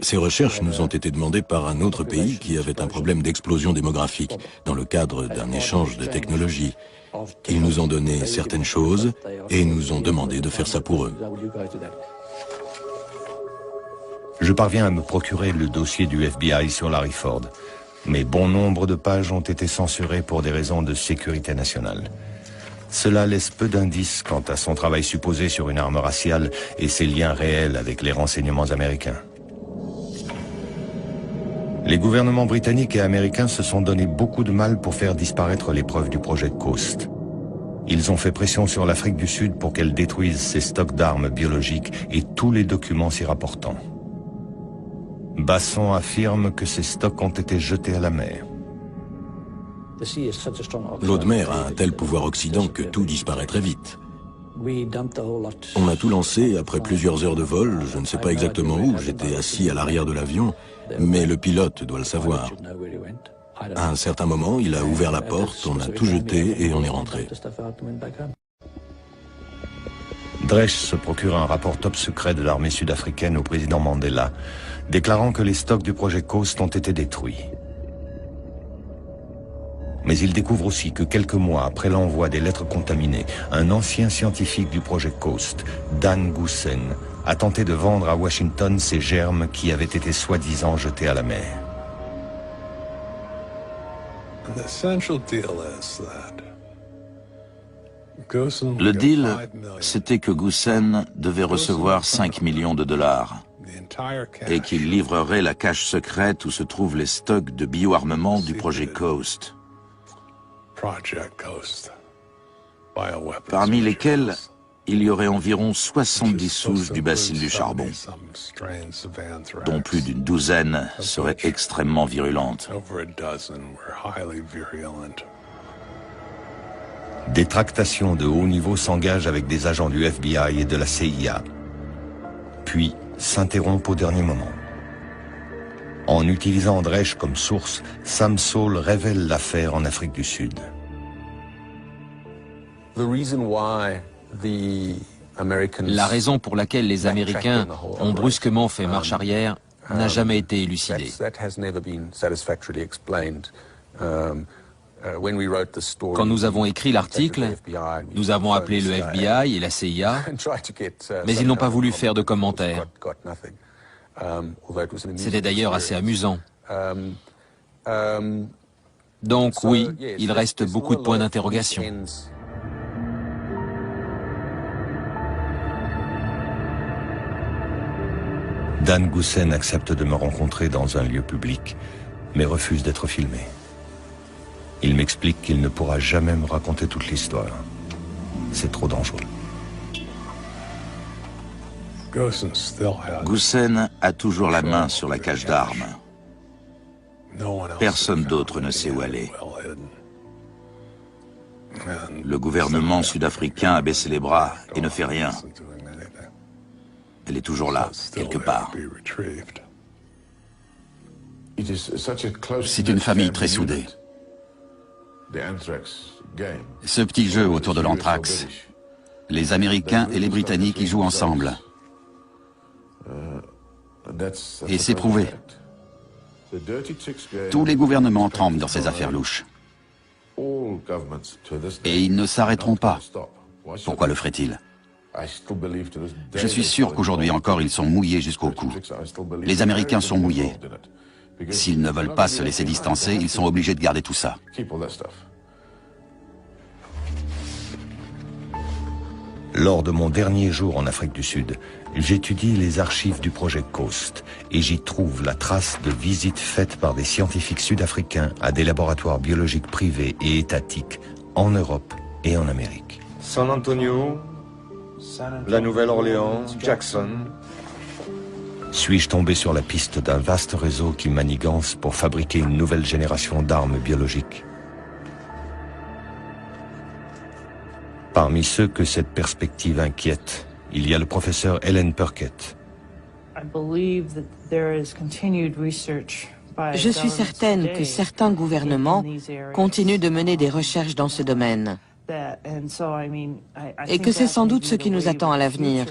Ces recherches nous ont été demandées par un autre pays qui avait un problème d'explosion démographique dans le cadre d'un échange de technologies. Ils nous ont donné certaines choses et nous ont demandé de faire ça pour eux. Je parviens à me procurer le dossier du FBI sur Larry Ford, mais bon nombre de pages ont été censurées pour des raisons de sécurité nationale. Cela laisse peu d'indices quant à son travail supposé sur une arme raciale et ses liens réels avec les renseignements américains. Les gouvernements britanniques et américains se sont donné beaucoup de mal pour faire disparaître les preuves du projet Coast. Ils ont fait pression sur l'Afrique du Sud pour qu'elle détruise ses stocks d'armes biologiques et tous les documents s'y rapportant. Basson affirme que ces stocks ont été jetés à la mer. L'eau de mer a un tel pouvoir oxydant que tout disparaît très vite. On a tout lancé après plusieurs heures de vol, je ne sais pas exactement où, j'étais assis à l'arrière de l'avion, mais le pilote doit le savoir. À un certain moment, il a ouvert la porte, on a tout jeté et on est rentré. Dresch se procure un rapport top secret de l'armée sud-africaine au président Mandela, déclarant que les stocks du projet Coast ont été détruits. Mais il découvre aussi que quelques mois après l'envoi des lettres contaminées, un ancien scientifique du projet Coast, Dan Goosen, a tenté de vendre à Washington ces germes qui avaient été soi-disant jetés à la mer. Le deal, c'était que Goosen devait recevoir 5 millions de dollars et qu'il livrerait la cache secrète où se trouvent les stocks de bioarmement du projet Coast, parmi lesquels il y aurait environ 70 souches du bacille du charbon, dont plus d'une douzaine seraient extrêmement virulentes. Des tractations de haut niveau s'engagent avec des agents du FBI et de la CIA, puis s'interrompent au dernier moment. En utilisant Dresch comme source, Sam Saul révèle l'affaire en Afrique du Sud. La raison pour laquelle les Américains ont brusquement fait marche arrière n'a jamais été élucidée. Quand nous avons écrit l'article, nous avons appelé le FBI et la CIA, mais ils n'ont pas voulu faire de commentaires. C'était d'ailleurs assez amusant. Donc oui, il reste beaucoup de points d'interrogation. Dan Goosen accepte de me rencontrer dans un lieu public, mais refuse d'être filmé. Il m'explique qu'il ne pourra jamais me raconter toute l'histoire. C'est trop dangereux. Goosen a toujours la main sur la cache d'armes. Personne d'autre ne sait où elle est. Le gouvernement sud-africain a baissé les bras et ne fait rien. Elle est toujours là, quelque part. C'est une famille très soudée. Ce petit jeu autour de l'anthrax, les Américains et les Britanniques y jouent ensemble. Et c'est prouvé. Tous les gouvernements tremblent dans ces affaires louches. Et ils ne s'arrêteront pas. Pourquoi le feraient-ils? Je suis sûr qu'aujourd'hui encore, ils sont mouillés jusqu'au cou. Les Américains sont mouillés. S'ils ne veulent pas se laisser distancer, ils sont obligés de garder tout ça. Lors de mon dernier jour en Afrique du Sud, j'étudie les archives du projet Coast et j'y trouve la trace de visites faites par des scientifiques sud-africains à des laboratoires biologiques privés et étatiques en Europe et en Amérique. San Antonio, la Nouvelle-Orléans, Jackson. Suis-je tombé sur la piste d'un vaste réseau qui manigance pour fabriquer une nouvelle génération d'armes biologiques? Parmi ceux que cette perspective inquiète, il y a le professeur Helen Burkett. Je suis certaine que certains gouvernements continuent de mener des recherches dans ce domaine. Et que c'est sans doute ce qui nous attend à l'avenir.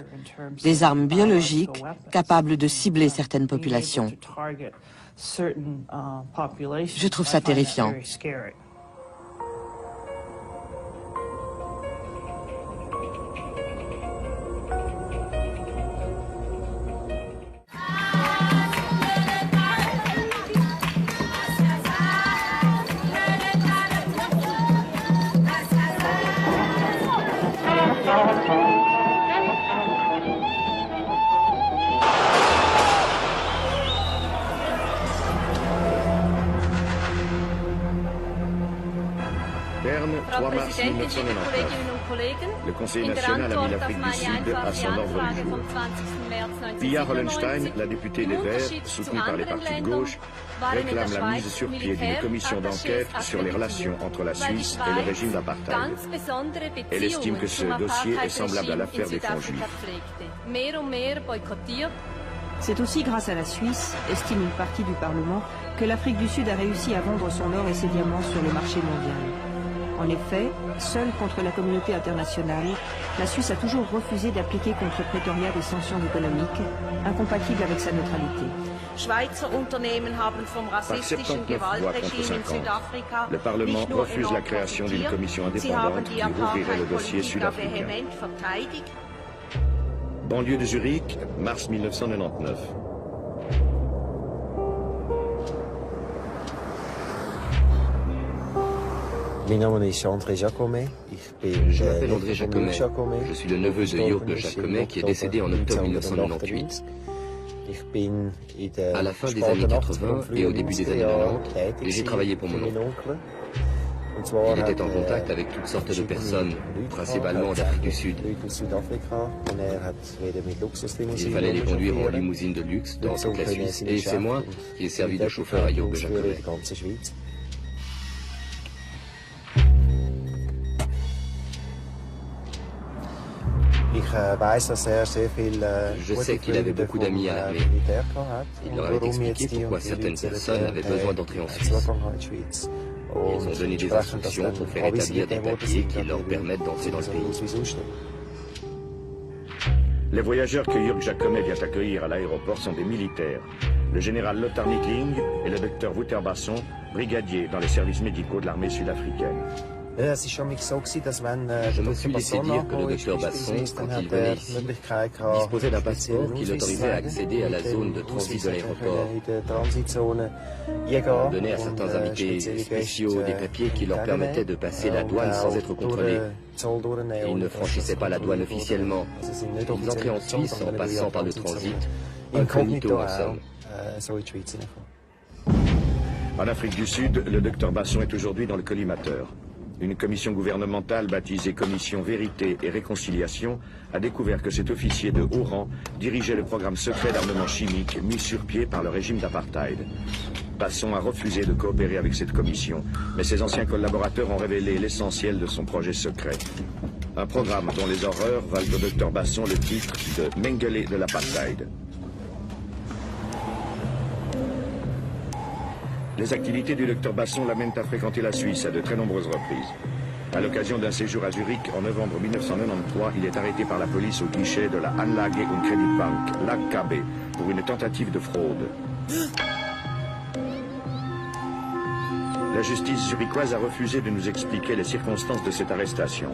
Des armes biologiques capables de cibler certaines populations. Je trouve ça terrifiant. Berne, 3 mars 1999. Le Conseil national a mis l'Afrique du Sud à son ordre du jour. Pia Hollenstein, la députée des Verts, soutenue par les partis de gauche, réclame la mise sur pied d'une commission d'enquête sur les relations entre la Suisse et le régime d'apartheid. Elle estime que ce dossier est semblable à l'affaire des fonds juifs. C'est aussi grâce à la Suisse, estime une partie du Parlement, que l'Afrique du Sud a réussi à vendre son or et ses diamants sur le marché mondial. En effet, seule contre la communauté internationale, la Suisse a toujours refusé d'appliquer contre Pretoria des sanctions économiques, incompatibles avec sa neutralité. Par 79 voix contre 50, le Parlement refuse la création d'une commission indépendante qui rouvrirait le dossier sud-africain. Banlieue de Zurich, mars 1999. Je m'appelle André Jacomet. Je suis le neveu de Jürg Jacomet qui est décédé en octobre 1998. À la fin des années 80 et au début des années 90, j'ai travaillé pour mon oncle. Il était en contact avec toutes sortes de personnes, principalement d'Afrique du Sud. Il fallait les conduire en limousine de luxe dans toute la Suisse. Et c'est moi qui ai servi de chauffeur à Jürg Jacomet. Je sais qu'il avait beaucoup d'amis à l'armée. Il leur avait expliqué pourquoi certaines personnes avaient besoin d'entrer en Suisse. Ils ont donné des instructions pour faire établir des papiers qui leur permettent d'entrer dans le pays. Les voyageurs que Jürg Jacomet vient accueillir à l'aéroport sont des militaires. Le général Lothar Nickling et le docteur Wouter Basson, brigadiers dans les services médicaux de l'armée sud-africaine. Je me suis laissé dire que le docteur Basson, quand il venait ici, disposait d'un passeport qui l'autorisait à accéder à la zone de transit de l'aéroport. On donnait à certains invités spéciaux des papiers qui leur permettaient de passer la douane sans être contrôlés. Et ils ne franchissaient pas la douane officiellement. Ils entraient en Suisse en passant par le transit, incognito en somme. En Afrique du Sud, le docteur Basson est aujourd'hui dans le collimateur. Une commission gouvernementale baptisée Commission Vérité et Réconciliation a découvert que cet officier de haut rang dirigeait le programme secret d'armement chimique mis sur pied par le régime d'apartheid. Basson a refusé de coopérer avec cette commission, mais ses anciens collaborateurs ont révélé l'essentiel de son projet secret. Un programme dont les horreurs valent au docteur Basson le titre de Mengele de l'apartheid. Les activités du docteur Basson l'amènent à fréquenter la Suisse à de très nombreuses reprises. À l'occasion d'un séjour à Zurich en novembre 1993, il est arrêté par la police au guichet de la Anlage und Kreditbank, l'AKB, pour une tentative de fraude. La justice zurichoise a refusé de nous expliquer les circonstances de cette arrestation.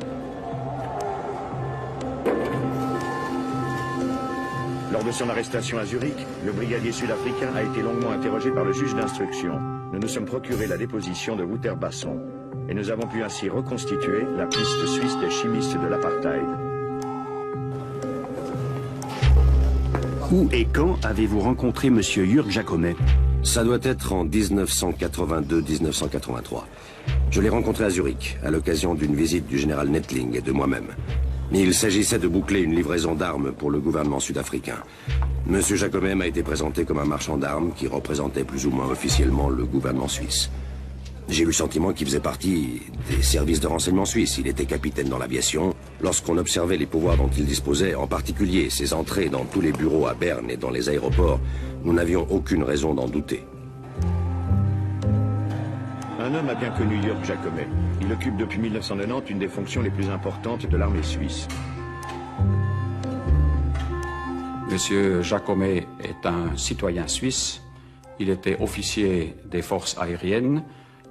Lors de son arrestation à Zurich, le brigadier sud-africain a été longuement interrogé par le juge d'instruction. Nous nous sommes procuré la déposition de Wouter Basson et nous avons pu ainsi reconstituer la piste suisse des chimistes de l'apartheid. Où et quand avez-vous rencontré M. Jürg Jacomet? Ça doit être en 1982-1983. Je l'ai rencontré à Zurich, à l'occasion d'une visite du général Nettling et de moi-même. Il s'agissait de boucler une livraison d'armes pour le gouvernement sud-africain. Monsieur Jacomet m'a été présenté comme un marchand d'armes qui représentait plus ou moins officiellement le gouvernement suisse. J'ai eu le sentiment qu'il faisait partie des services de renseignement suisses. Il était capitaine dans l'aviation. Lorsqu'on observait les pouvoirs dont il disposait, en particulier ses entrées dans tous les bureaux à Berne et dans les aéroports, nous n'avions aucune raison d'en douter. Un homme a bien connu Jürg Jacomet. Il occupe depuis 1990 une des fonctions les plus importantes de l'armée suisse. Monsieur Jacomet est un citoyen suisse. Il était officier des forces aériennes.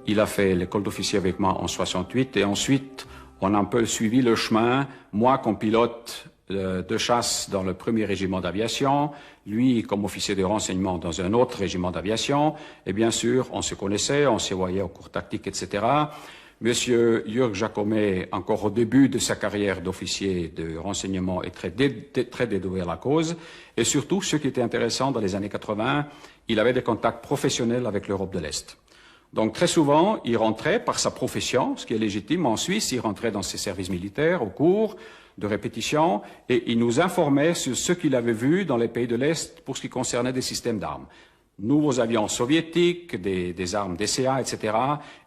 Il a fait l'école d'officier avec moi en 68 et ensuite on a un peu suivi le chemin, moi comme pilote de chasse dans le 1er régiment d'aviation, lui comme officier de renseignement dans un autre régiment d'aviation, et bien sûr on se connaissait, on se voyait au cours tactique, etc. Monsieur Jürg Jacomet, encore au début de sa carrière d'officier de renseignement, est très dévoué à la cause, et surtout, ce qui était intéressant dans les années 80, il avait des contacts professionnels avec l'Europe de l'Est. Donc très souvent, il rentrait par sa profession, ce qui est légitime en Suisse, il rentrait dans ses services militaires au cours de répétition et il nous informait sur ce qu'il avait vu dans les pays de l'Est pour ce qui concernait des systèmes d'armes. Nouveaux avions soviétiques, des armes DCA, etc.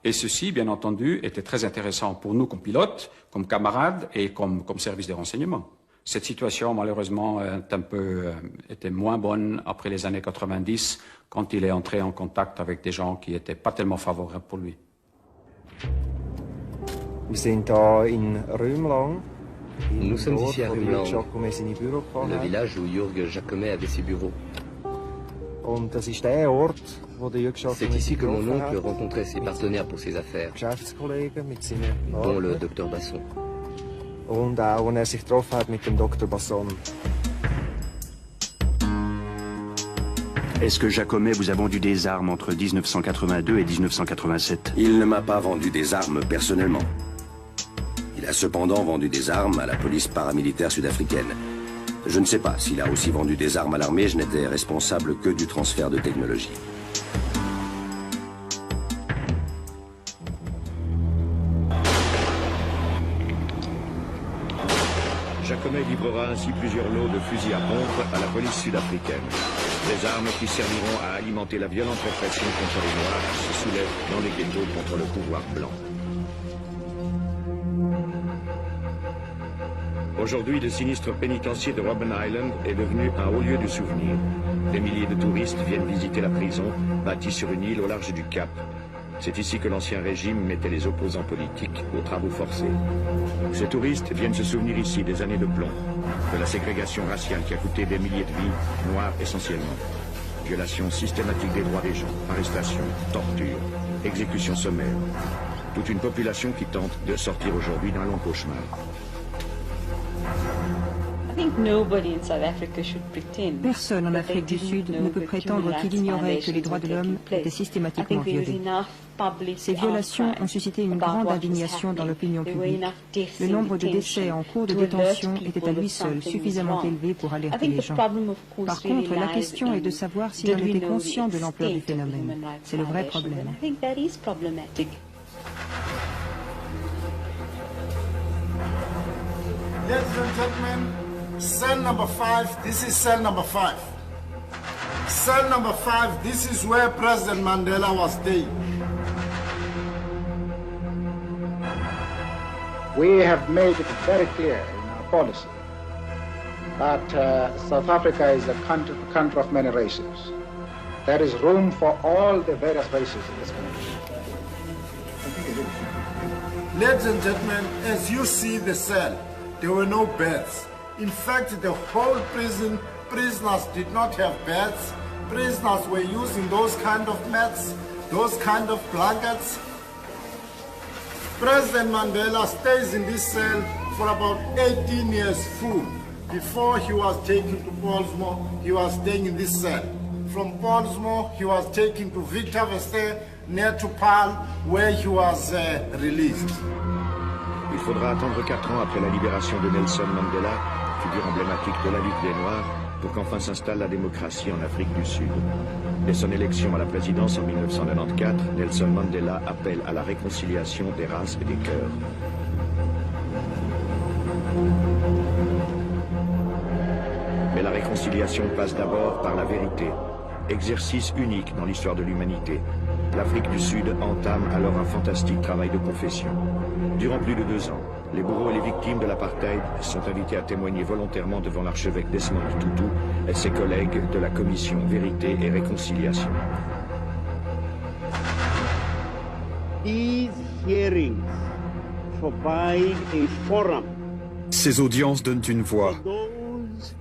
Et ceci, bien entendu, était très intéressant pour nous comme pilotes, comme camarades et comme service de renseignement. Cette situation, malheureusement, était moins bonne après les années 90, quand il est entré en contact avec des gens qui n'étaient pas tellement favorables pour lui. Nous sommes ici à Rümlang, le village où Jürg Jacomet avait ses bureaux. C'est ici que mon oncle rencontrait ses partenaires pour ses affaires, dont le docteur Basson. Est-ce que Jacomet vous a vendu des armes entre 1982 et 1987? Il ne m'a pas vendu des armes personnellement. Il a cependant vendu des armes à la police paramilitaire sud-africaine. Je ne sais pas s'il a aussi vendu des armes à l'armée, je n'étais responsable que du transfert de technologie. Jacomet livrera ainsi plusieurs lots de fusils à pompe à la police sud-africaine. Des armes qui serviront à alimenter la violente répression contre les Noirs qui se soulèvent dans les ghettos contre le pouvoir blanc. Aujourd'hui, le sinistre pénitencier de Robben Island est devenu un haut lieu de souvenir. Des milliers de touristes viennent visiter la prison, bâtie sur une île au large du Cap. C'est ici que l'ancien régime mettait les opposants politiques aux travaux forcés. Ces touristes viennent se souvenir ici des années de plomb, de la ségrégation raciale qui a coûté des milliers de vies, noires essentiellement. Violation systématique des droits des gens, arrestation, torture, exécution sommaire. Toute une population qui tente de sortir aujourd'hui d'un long cauchemar. Personne en Afrique du Sud ne peut prétendre qu'il ignorait que les droits de l'homme étaient systématiquement violés. Ces violations ont suscité une grande indignation dans l'opinion publique. Le nombre de décès en cours de détention était à lui seul suffisamment élevé pour alerter les gens. Par contre, la question est de savoir si l'on était conscient de l'ampleur du phénomène. C'est le vrai problème. Ladies and gentlemen, cell number 5, this is cell number 5. Cell number 5, this is where President Mandela was staying. We have made it very clear in our policy that South Africa is a country of many races. There is room for all the various races in this country. Ladies and gentlemen, as you see the cell, there were no beds. In fact, the whole prisoners did not have beds. Prisoners were using those kind of mats, those kind of blankets. President Mandela stays in this cell for about 18 years full. Before he was taken to Portsmouth, he was staying in this cell. From Portsmouth, he was taken to Victor Verster, near to Paarl, where he was released. Il faudra attendre 4 ans après la libération de Nelson Mandela, figure emblématique de la lutte des Noirs, pour qu'enfin s'installe la démocratie en Afrique du Sud. Dès son élection à la présidence en 1994, Nelson Mandela appelle à la réconciliation des races et des cœurs. Mais la réconciliation passe d'abord par la vérité, exercice unique dans l'histoire de l'humanité. L'Afrique du Sud entame alors un fantastique travail de confession. Durant plus de 2 ans, les bourreaux et les victimes de l'apartheid sont invités à témoigner volontairement devant l'archevêque Desmond Tutu et ses collègues de la commission Vérité et Réconciliation. Ces audiences donnent une voix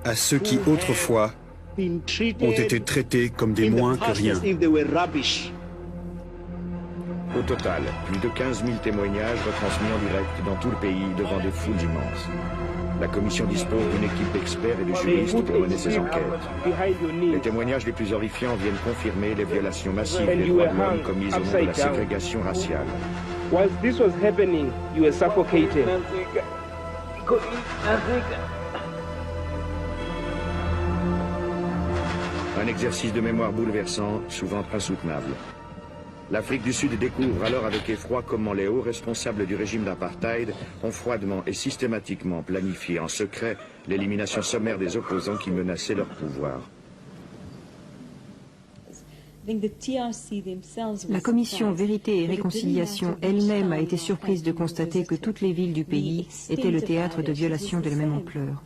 à ceux qui, autrefois, ont été traités comme des moins que rien. Au total, plus de 15 000 témoignages retransmis en direct dans tout le pays devant des foules immenses. La commission dispose d'une équipe d'experts et de juristes pour mener ces enquêtes. Les témoignages les plus horrifiants viennent confirmer les violations massives des droits de l'homme commises au nom de la ségrégation raciale. Whilst this was happening, you were suffocated. Un exercice de mémoire bouleversant, souvent insoutenable. L'Afrique du Sud découvre alors avec effroi comment les hauts responsables du régime d'apartheid ont froidement et systématiquement planifié en secret l'élimination sommaire des opposants qui menaçaient leur pouvoir. La commission Vérité et Réconciliation elle-même a été surprise de constater que toutes les villes du pays étaient le théâtre de violations de la même ampleur.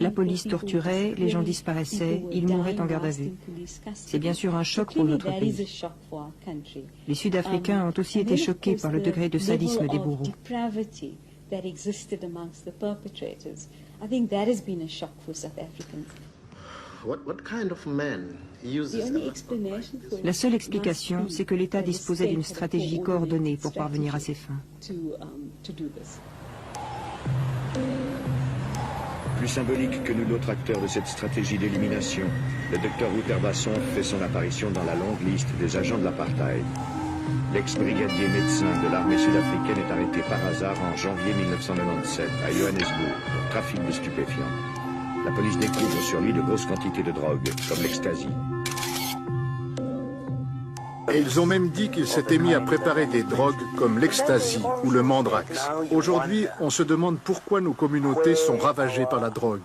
La police torturait, les gens disparaissaient, ils mouraient en garde à vue. C'est bien sûr un choc pour notre pays. Les Sud-Africains ont aussi été choqués par le degré de sadisme des bourreaux. La seule explication, c'est que l'État disposait d'une stratégie coordonnée pour parvenir à ses fins. Plus symbolique que nul autre acteur de cette stratégie d'élimination, le docteur Wouter Basson fait son apparition dans la longue liste des agents de l'apartheid. L'ex-brigadier médecin de l'armée sud-africaine est arrêté par hasard en janvier 1997 à Johannesburg pour trafic de stupéfiants. La police découvre sur lui de grosses quantités de drogue, comme l'ecstasy. Et ils ont même dit qu'ils s'étaient mis à préparer des drogues comme l'ecstasy ou le mandrax. Aujourd'hui, on se demande pourquoi nos communautés sont ravagées par la drogue.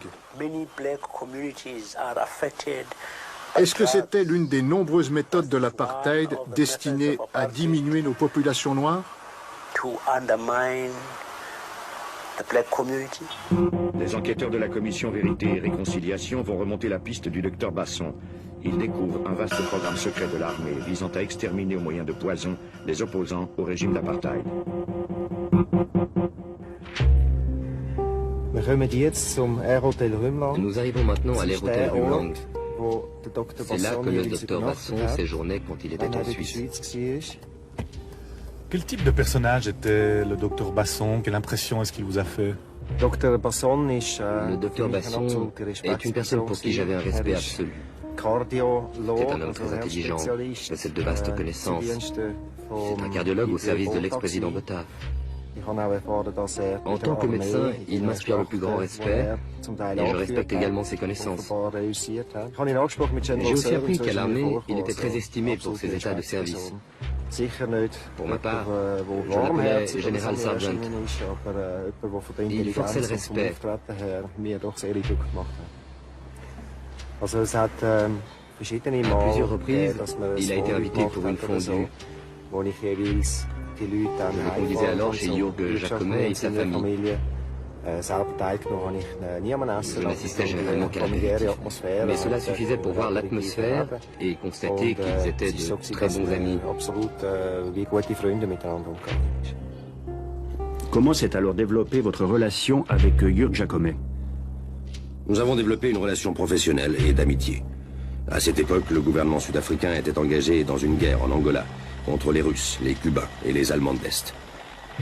Est-ce que c'était l'une des nombreuses méthodes de l'apartheid destinées à diminuer nos populations noires ? Les enquêteurs de la commission Vérité et Réconciliation vont remonter la piste du docteur Basson. Ils découvrent un vaste programme secret de l'armée visant à exterminer au moyen de poison les opposants au régime d'apartheid. Nous arrivons maintenant à l'Air Hotel Rumlang. C'est là que le docteur Basson séjournait quand il était en Suisse. Quel type de personnage était le docteur Basson? Quelle impression est-ce qu'il vous a fait? Le docteur Basson est une personne pour qui j'avais un respect absolu. C'est un homme très intelligent, possède de vastes connaissances. C'est un cardiologue au service de l'ex-président Botha. En tant que médecin, il m'inspire le plus grand respect et je respecte également ses connaissances. J'ai aussi appris qu'à l'armée, il était très estimé pour ses états de service. Pour ma part, je l'appelais Général Sargent. Il forçait le respect. À plusieurs reprises, il a été invité pour une fondue. Je le conduisais alors chez Jürg Jacomet et sa famille. Je n'assistais généralement qu'à l'apéritif, mais cela suffisait pour voir l'atmosphère et constater qu'ils étaient de très bons amis. Comment s'est alors développée votre relation avec Jürg Jacomet? Nous avons développé une relation professionnelle et d'amitié. À cette époque, le gouvernement sud-africain était engagé dans une guerre en Angola contre les Russes, les Cubains et les Allemands de l'Est.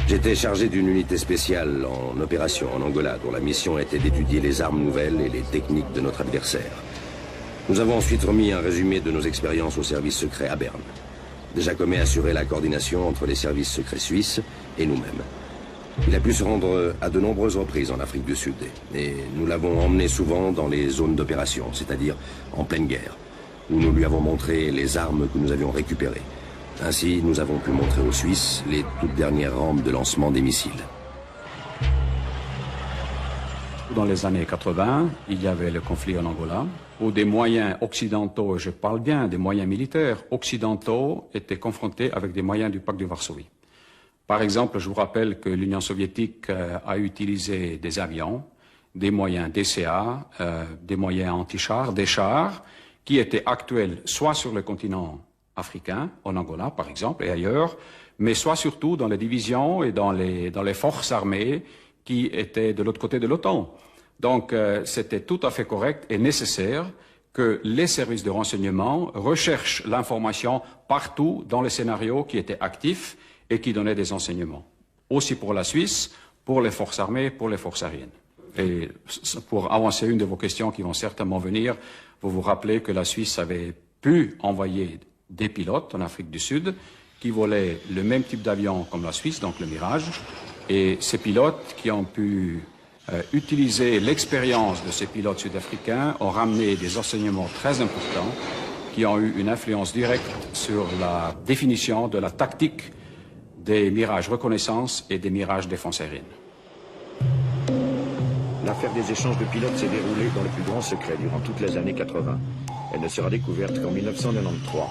J'étais chargé d'une unité spéciale en opération en Angola dont la mission était d'étudier les armes nouvelles et les techniques de notre adversaire. Nous avons ensuite remis un résumé de nos expériences au service secret à Berne. Jacomet assurait la coordination entre les services secrets suisses et nous-mêmes. Il a pu se rendre à de nombreuses reprises en Afrique du Sud et nous l'avons emmené souvent dans les zones d'opération, c'est-à-dire en pleine guerre, où nous lui avons montré les armes que nous avions récupérées. Ainsi, nous avons pu montrer aux Suisses les toutes dernières rampes de lancement des missiles. Dans les années 80, il y avait le conflit en Angola, où des moyens occidentaux, et je parle bien des moyens militaires occidentaux, étaient confrontés avec des moyens du pacte de Varsovie. Par exemple, je vous rappelle que l'Union soviétique a utilisé des avions, des moyens DCA, des moyens anti-chars, des chars, qui étaient actuels soit sur le continent africain, en Angola par exemple, et ailleurs, mais soit surtout dans les divisions et dans les forces armées qui étaient de l'autre côté de l'OTAN. Donc c'était tout à fait correct et nécessaire que les services de renseignement recherchent l'information partout dans les scénarios qui étaient actifs et qui donnaient des enseignements. Aussi pour la Suisse, pour les forces armées, pour les forces aériennes. Et pour avancer une de vos questions qui vont certainement venir, vous vous rappelez que la Suisse avait pu envoyer des pilotes en Afrique du Sud qui volaient le même type d'avion comme la Suisse, donc le Mirage, et ces pilotes qui ont pu utiliser l'expérience de ces pilotes sud-africains ont ramené des enseignements très importants qui ont eu une influence directe sur la définition de la tactique des Mirages reconnaissance et des Mirages défense aérienne. L'affaire des échanges de pilotes s'est déroulée dans le plus grand secret durant toutes les années 80. Elle ne sera découverte qu'en 1993.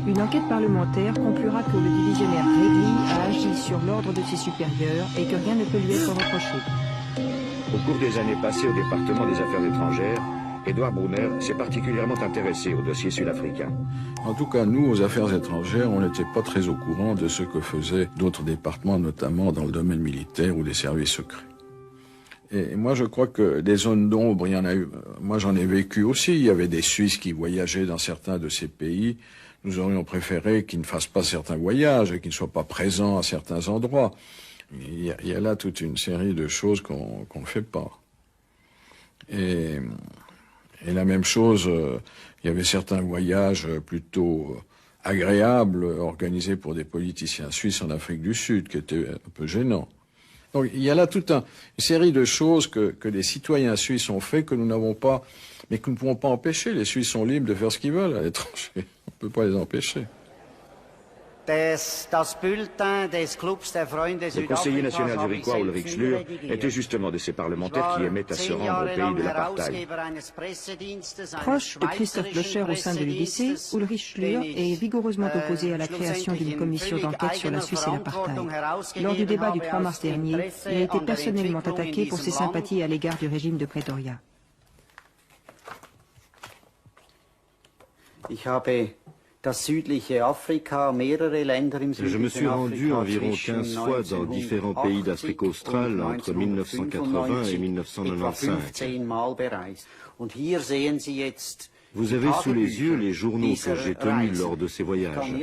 Une enquête parlementaire conclura que le divisionnaire Redley a agi sur l'ordre de ses supérieurs et que rien ne peut lui être reproché. Au cours des années passées au département des affaires étrangères, Edouard Brunner s'est particulièrement intéressé au dossier sud-africain. En tout cas, nous, aux affaires étrangères, on n'était pas très au courant de ce que faisaient d'autres départements, notamment dans le domaine militaire ou des services secrets. Et moi, je crois que des zones d'ombre, il y en a eu. Moi, j'en ai vécu aussi. Il y avait des Suisses qui voyageaient dans certains de ces pays. Nous aurions préféré qu'ils ne fassent pas certains voyages et qu'ils ne soient pas présents à certains endroits. Il y a là toute une série de choses qu'on ne fait pas. Et la même chose, il y avait certains voyages plutôt agréables organisés pour des politiciens suisses en Afrique du Sud qui étaient un peu gênants. Donc il y a là toute une série de choses que les citoyens suisses ont fait que nous n'avons pas, mais que nous ne pouvons pas empêcher. Les Suisses sont libres de faire ce qu'ils veulent à l'étranger. On ne peut pas les empêcher. Le conseiller national zurichois Ulrich Schlür était justement de ces parlementaires qui aimaient à se rendre au pays de l'apartheid. Proche de Christoph Blocher au sein de l'UDC, Ulrich Schlür est vigoureusement opposé à la création d'une commission d'enquête sur la Suisse et l'apartheid. Lors du débat du 3 mars dernier, il a été personnellement attaqué pour ses sympathies à l'égard du régime de Pretoria. Je me suis rendu environ 15 fois dans différents pays d'Afrique australe entre 1980 et 1995. Vous avez sous les yeux les journaux que j'ai tenus lors de ces voyages.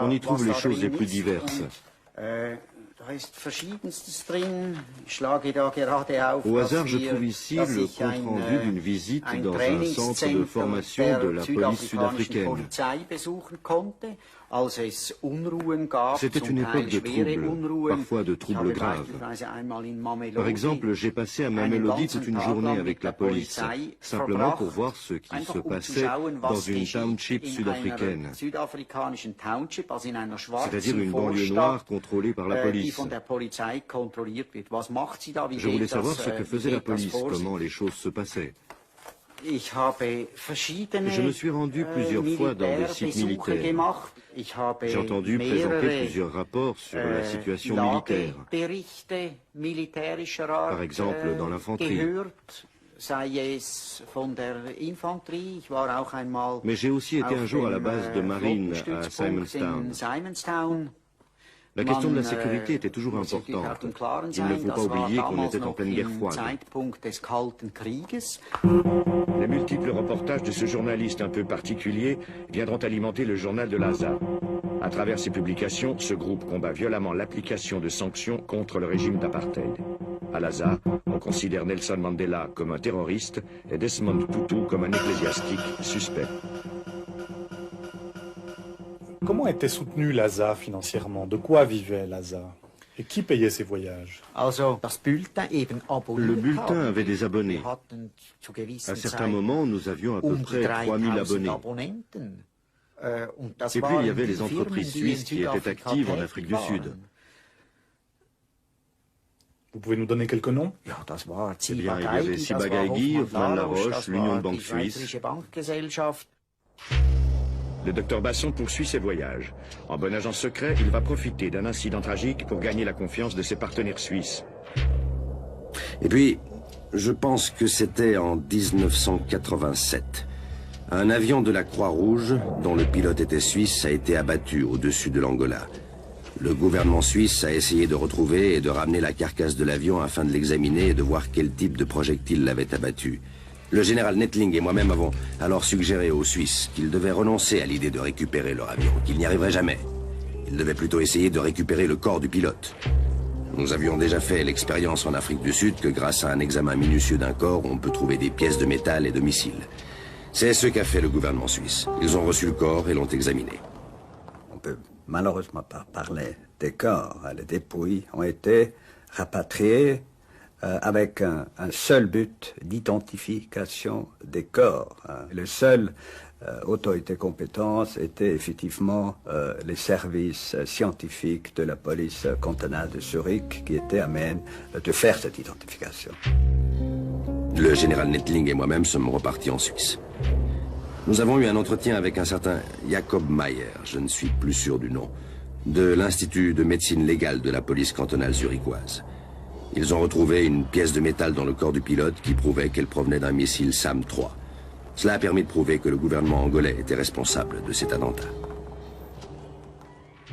On y trouve les choses les plus diverses. Au hasard, je trouve ici le compte-rendu d'une visite dans un centre de formation de la police sud-africaine. C'était une époque de troubles, parfois de troubles graves. Par exemple, j'ai passé à Mamelodi toute une journée avec la police, simplement pour voir ce qui se passait dans une township sud-africaine, c'est-à-dire une banlieue noire contrôlée par la police. Je voulais savoir ce que faisait la police, comment les choses se passaient. Je me suis rendu plusieurs fois dans des sites militaires. J'ai entendu présenter plusieurs rapports sur la situation militaire. Par exemple, dans l'infanterie. Mais j'ai aussi été un jour à la base de marine à Simonstown. La question de la sécurité était toujours importante. Il ne faut pas oublier qu'on était en pleine guerre froide. Les multiples reportages de ce journaliste un peu particulier viendront alimenter le journal de l'ASA. À travers ses publications, ce groupe combat violemment l'application de sanctions contre le régime d'apartheid. À l'ASA, on considère Nelson Mandela comme un terroriste et Desmond Tutu comme un ecclésiastique suspect. Comment était soutenu l'ASA financièrement? De quoi vivait l'ASA? Et qui payait ses voyages? Le bulletin avait des abonnés. À certains moments, nous avions à peu près 3000 abonnés. Et puis il y avait les entreprises suisses qui étaient actives en Afrique du Sud. Vous pouvez nous donner quelques noms? Eh bien, il y avait Ciba-Geigy, Hoffmann La Roche, l'Union de banque suisse. Le docteur Basson poursuit ses voyages. En bon agent secret, il va profiter d'un incident tragique pour gagner la confiance de ses partenaires suisses. Et puis, je pense que c'était en 1987. Un avion de la Croix-Rouge, dont le pilote était suisse, a été abattu au-dessus de l'Angola. Le gouvernement suisse a essayé de retrouver et de ramener la carcasse de l'avion afin de l'examiner et de voir quel type de projectile l'avait abattu. Le général Nettling et moi-même avons alors suggéré aux Suisses qu'ils devaient renoncer à l'idée de récupérer leur avion, qu'ils n'y arriveraient jamais. Ils devaient plutôt essayer de récupérer le corps du pilote. Nous avions déjà fait l'expérience en Afrique du Sud que grâce à un examen minutieux d'un corps, on peut trouver des pièces de métal et de missiles. C'est ce qu'a fait le gouvernement suisse. Ils ont reçu le corps et l'ont examiné. On peut malheureusement pas parler des corps. Les dépouilles ont été rapatriées avec un seul but d'identification des corps. Le seul autorité compétente était effectivement les services scientifiques de la police cantonale de Zurich qui étaient à même de faire cette identification. Le général Nettling et moi-même sommes repartis en Suisse. Nous avons eu un entretien avec un certain Jacob Mayer, je ne suis plus sûr du nom, de l'Institut de médecine légale de la police cantonale zurichoise. Ils ont retrouvé une pièce de métal dans le corps du pilote qui prouvait qu'elle provenait d'un missile SAM-3. Cela a permis de prouver que le gouvernement angolais était responsable de cet attentat.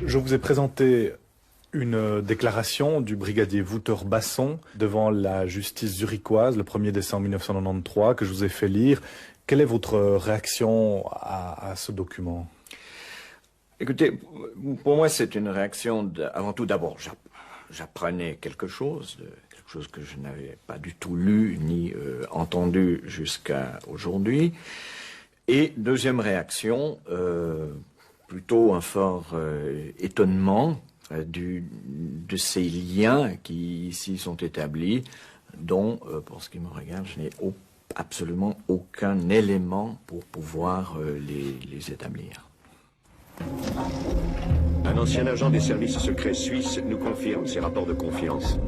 Je vous ai présenté une déclaration du brigadier Wouter Basson devant la justice zurichoise le 1er décembre 1993 que je vous ai fait lire. Quelle est votre réaction à ce document? Écoutez, pour moi c'est une réaction, avant tout d'abord, j'apprenais quelque chose que je n'avais pas du tout lu ni entendu jusqu'à aujourd'hui. Et deuxième réaction, plutôt un fort étonnement de ces liens qui ici sont établis, dont, pour ce qui me regarde, je n'ai absolument aucun élément pour pouvoir les établir. Un ancien agent des services secrets suisses nous confirme ces rapports de confiance.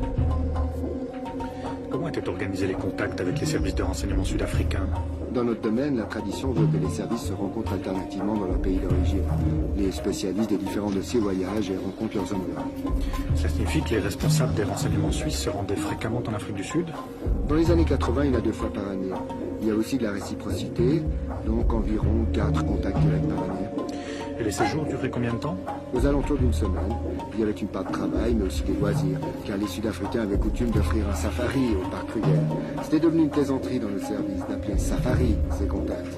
Comment étaient organisés les contacts avec les services de renseignement sud-africains? Dans notre domaine, la tradition veut que les services se rencontrent alternativement dans leur pays d'origine. Les spécialistes des différents dossiers voyagent et rencontrent leurs homologues. Cela signifie que les responsables des renseignements suisses se rendaient fréquemment en Afrique du Sud? Dans les années 80, il y en a 2 fois par année. Il y a aussi de la réciprocité, donc environ 4 contacts directs par année. Et les séjours duraient combien de temps? Aux alentours d'une semaine. Il y avait une part de travail, mais aussi des loisirs, car les Sud-Africains avaient coutume d'offrir un safari au parc Kruger. C'était devenu une plaisanterie dans le service d'appeler safari ces contacts.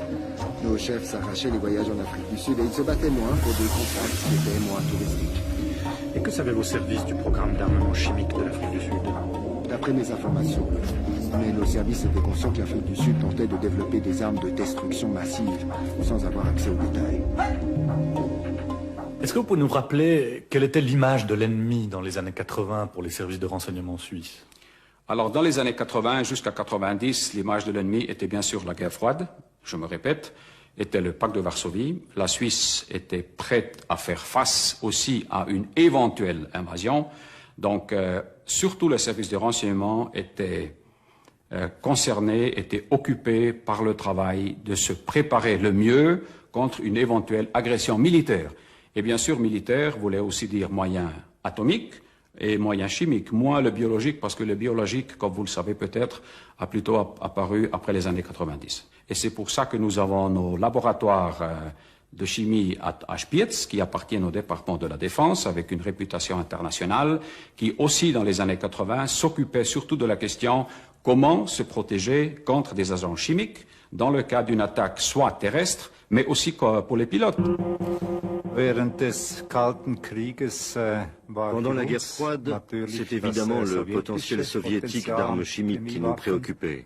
Nos chefs s'arrachaient les voyages en Afrique du Sud et ils se battaient moins pour des contacts qui étaient moins touristiques. Et que savaient vos services du programme d'armement chimique de l'Afrique du Sud? D'après mes informations, mais nos services étaient conscients que l'Afrique du Sud tentait de développer des armes de destruction massive, sans avoir accès aux détails. Est-ce que vous pouvez nous rappeler quelle était l'image de l'ennemi dans les années 80 pour les services de renseignement suisses? Alors, dans les années 80 jusqu'à 90, l'image de l'ennemi était bien sûr la guerre froide, je me répète, était le pacte de Varsovie. La Suisse était prête à faire face aussi à une éventuelle invasion. Donc, surtout les services de renseignement étaient concernés, étaient occupés par le travail de se préparer le mieux contre une éventuelle agression militaire. Et bien sûr, militaire voulait aussi dire moyens atomiques et moyens chimiques, moins le biologique, parce que le biologique, comme vous le savez peut-être, a plutôt apparu après les années 90. Et c'est pour ça que nous avons nos laboratoires de chimie à Spiez, qui appartiennent au département de la Défense, avec une réputation internationale, qui aussi, dans les années 80, s'occupait surtout de la question comment se protéger contre des agents chimiques dans le cas d'une attaque soit terrestre, mais aussi pour les pilotes. Pendant la guerre froide, c'est évidemment le potentiel soviétique d'armes chimiques qui nous préoccupait.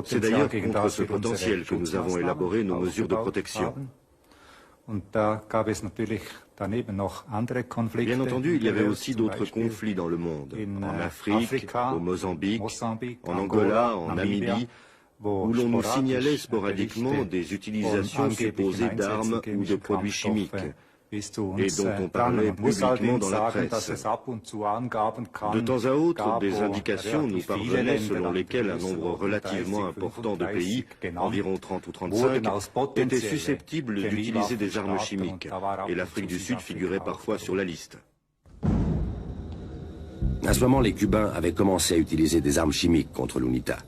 C'est d'ailleurs contre ce potentiel que nous avons élaboré nos mesures de protection. Bien entendu, il y avait aussi d'autres conflits dans le monde, en Afrique, au Mozambique, en Angola, en Namibie, où l'on nous signalait sporadiquement des utilisations supposées d'armes ou de produits chimiques, et dont on parlait publiquement dans la presse. De temps à autre, des indications nous parvenaient selon lesquelles un nombre relativement important de pays, environ 30 ou 35, étaient susceptibles d'utiliser des armes chimiques, et l'Afrique du Sud figurait parfois sur la liste. À ce moment, les Cubains avaient commencé à utiliser des armes chimiques contre l'UNITA.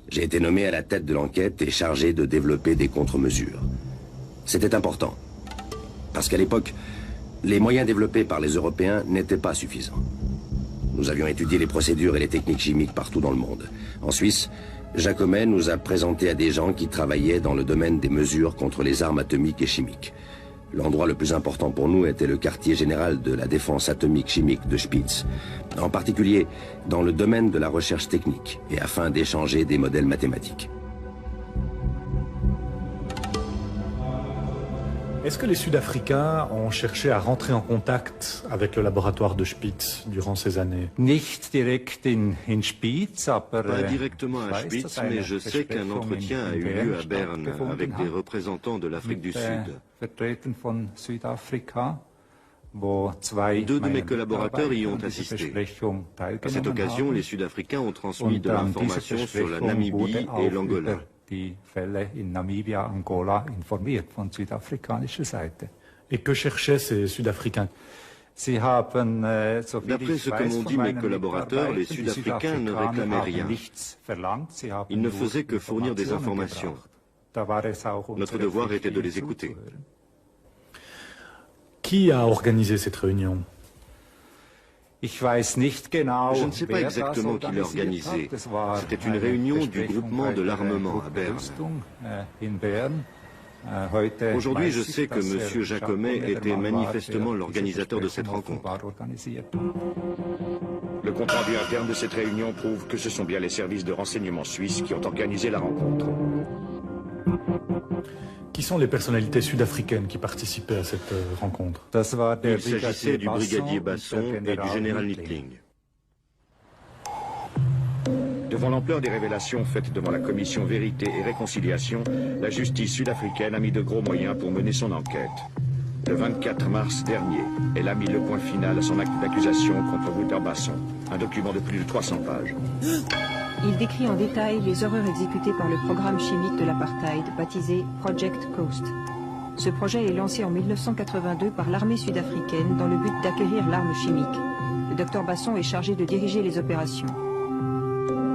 J'ai été nommé à la tête de l'enquête et chargé de développer des contre-mesures. C'était important, parce qu'à l'époque, les moyens développés par les Européens n'étaient pas suffisants. Nous avions étudié les procédures et les techniques chimiques partout dans le monde. En Suisse, Jacomet nous a présenté à des gens qui travaillaient dans le domaine des mesures contre les armes atomiques et chimiques. L'endroit le plus important pour nous était le quartier général de la défense atomique chimique de Spitz, en particulier dans le domaine de la recherche technique et afin d'échanger des modèles mathématiques. Est-ce que les Sud-Africains ont cherché à rentrer en contact avec le laboratoire de Spitz durant ces années? Pas directement à Spitz, mais je sais qu'un entretien a eu lieu à Berne avec des représentants de l'Afrique du Sud. Deux de mes collaborateurs y ont assisté. À cette occasion, les Sud-Africains ont transmis de l'information sur la Namibie et l'Angola. Et que cherchaient ces Sud-Africains? D'après ce que m'ont dit mes collaborateurs, les Sud-Africains ne réclamaient rien. Ils ne faisaient que fournir des informations. Notre devoir était de les écouter. Qui a organisé cette réunion? Je ne sais pas exactement qui l'a organisé. C'était une réunion du groupement de l'armement à Berne. Aujourd'hui, je sais que M. Jacomet était manifestement l'organisateur de cette rencontre. Le compte-rendu interne de cette réunion prouve que ce sont bien les services de renseignement suisses qui ont organisé la rencontre. Qui sont les personnalités sud-africaines qui participaient à cette rencontre? Il s'agissait du brigadier Basson et du général Nittling. Devant l'ampleur des révélations faites devant la commission Vérité et Réconciliation, la justice sud-africaine a mis de gros moyens pour mener son enquête. Le 24 mars dernier, elle a mis le point final à son acte d'accusation contre Wouter Basson, un document de plus de 300 pages. Il décrit en détail les horreurs exécutées par le programme chimique de l'apartheid, baptisé Project Coast. Ce projet est lancé en 1982 par l'armée sud-africaine dans le but d'acquérir l'arme chimique. Le docteur Basson est chargé de diriger les opérations.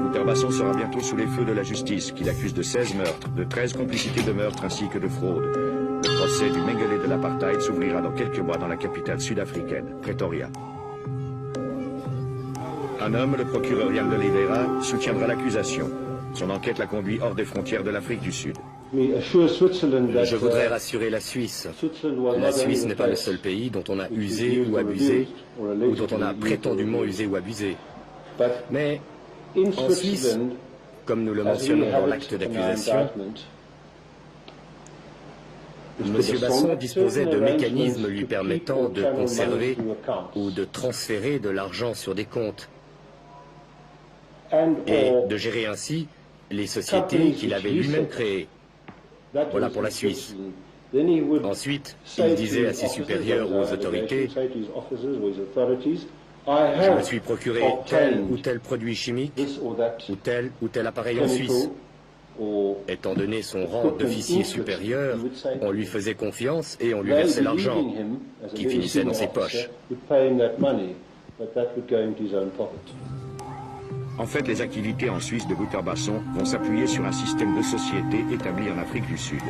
Wouter Basson sera bientôt sous les feux de la justice, qui l'accuse de 16 meurtres, de 13 complicités de meurtre ainsi que de fraude. Le procès du Mengele de l'apartheid s'ouvrira dans quelques mois dans la capitale sud-africaine, Pretoria. Un homme, le procureur Jan de Oliveira, soutiendra l'accusation. Son enquête l'a conduit hors des frontières de l'Afrique du Sud. Je voudrais rassurer la Suisse. La Suisse n'est pas le seul pays dont on a usé ou abusé, ou dont on a prétendument usé ou abusé. Mais en Suisse, comme nous le mentionnons dans l'acte d'accusation, M. Basson disposait de mécanismes lui permettant de conserver ou de transférer de l'argent sur des comptes et de gérer ainsi les sociétés qu'il avait lui-même créées. Voilà pour la Suisse. Ensuite, il disait à ses supérieurs ou aux autorités: je me suis procuré tel ou tel produit chimique ou tel appareil en Suisse. Étant donné son rang d'officier supérieur, on lui faisait confiance et on lui versait l'argent, qui finissait dans ses poches. En fait, les activités en Suisse de Wouter Basson vont s'appuyer sur un système de société établi en Afrique du Sud.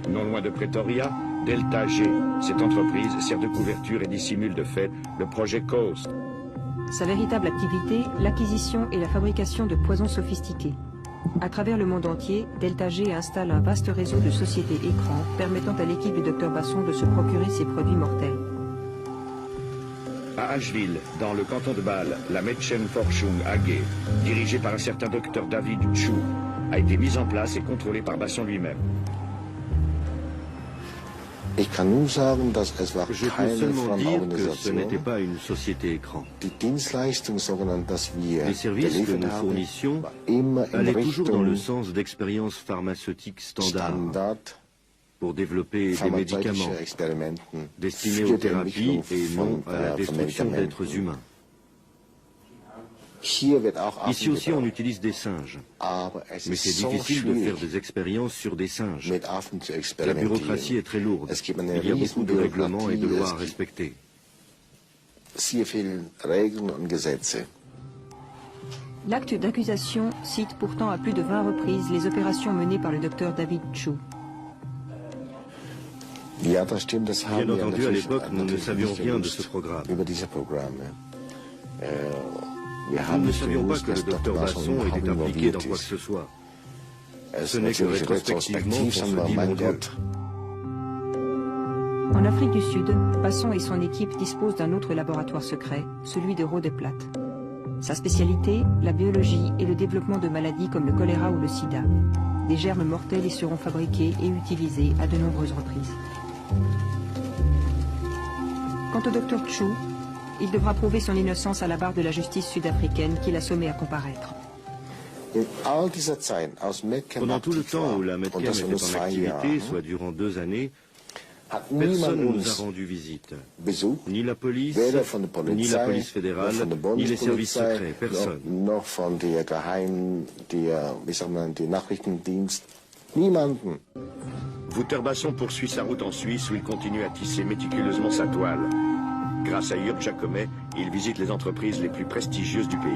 Non loin de Pretoria, Delta G, cette entreprise sert de couverture et dissimule de fait le projet Coast. Sa véritable activité, l'acquisition et la fabrication de poisons sophistiqués. À travers le monde entier, Delta G installe un vaste réseau de sociétés écrans permettant à l'équipe du Dr Basson de se procurer ces produits mortels. À Asheville, dans le canton de Bâle, la Mädchenforschung AG, dirigée par un certain Dr David Chu, a été mise en place et contrôlée par Basson lui-même. Je peux seulement dire que ce n'était pas une société écran. Les services que nous fournissions allaient toujours dans le sens d'expériences pharmaceutiques standards pour développer des médicaments destinés aux thérapies et non à la destruction d'êtres humains. Ici aussi, on utilise des singes, mais c'est difficile de faire des expériences sur des singes. La bureaucratie est très lourde, il y a beaucoup de règlements et de lois à respecter. L'acte d'accusation cite pourtant à plus de 20 reprises les opérations menées par le docteur David Chu. Bien entendu, à l'époque, nous ne savions rien de ce programme. Nous ne savions pas que le docteur Basson était impliqué dans quoi que ce soit. Ce n'est que rétrospectivement qu'on se dit mon Dieu. En Afrique du Sud, Basson et son équipe disposent d'un autre laboratoire secret, celui de Rodeplat. Sa spécialité, la biologie et le développement de maladies comme le choléra ou le sida. Des germes mortels y seront fabriqués et utilisés à de nombreuses reprises. Quant au docteur Chu, il devra prouver son innocence à la barre de la justice sud-africaine qui l'a sommé à comparaître. Pendant tout le temps où la Medchem était en activité, soit durant 2 années, personne ne nous a rendu visite. Ni la police, ni la police fédérale, ni les services secrets, personne. Wouter Basson poursuit sa route en Suisse où il continue à tisser méticuleusement sa toile. Grâce à Jürg Jacomet, il visite les entreprises les plus prestigieuses du pays.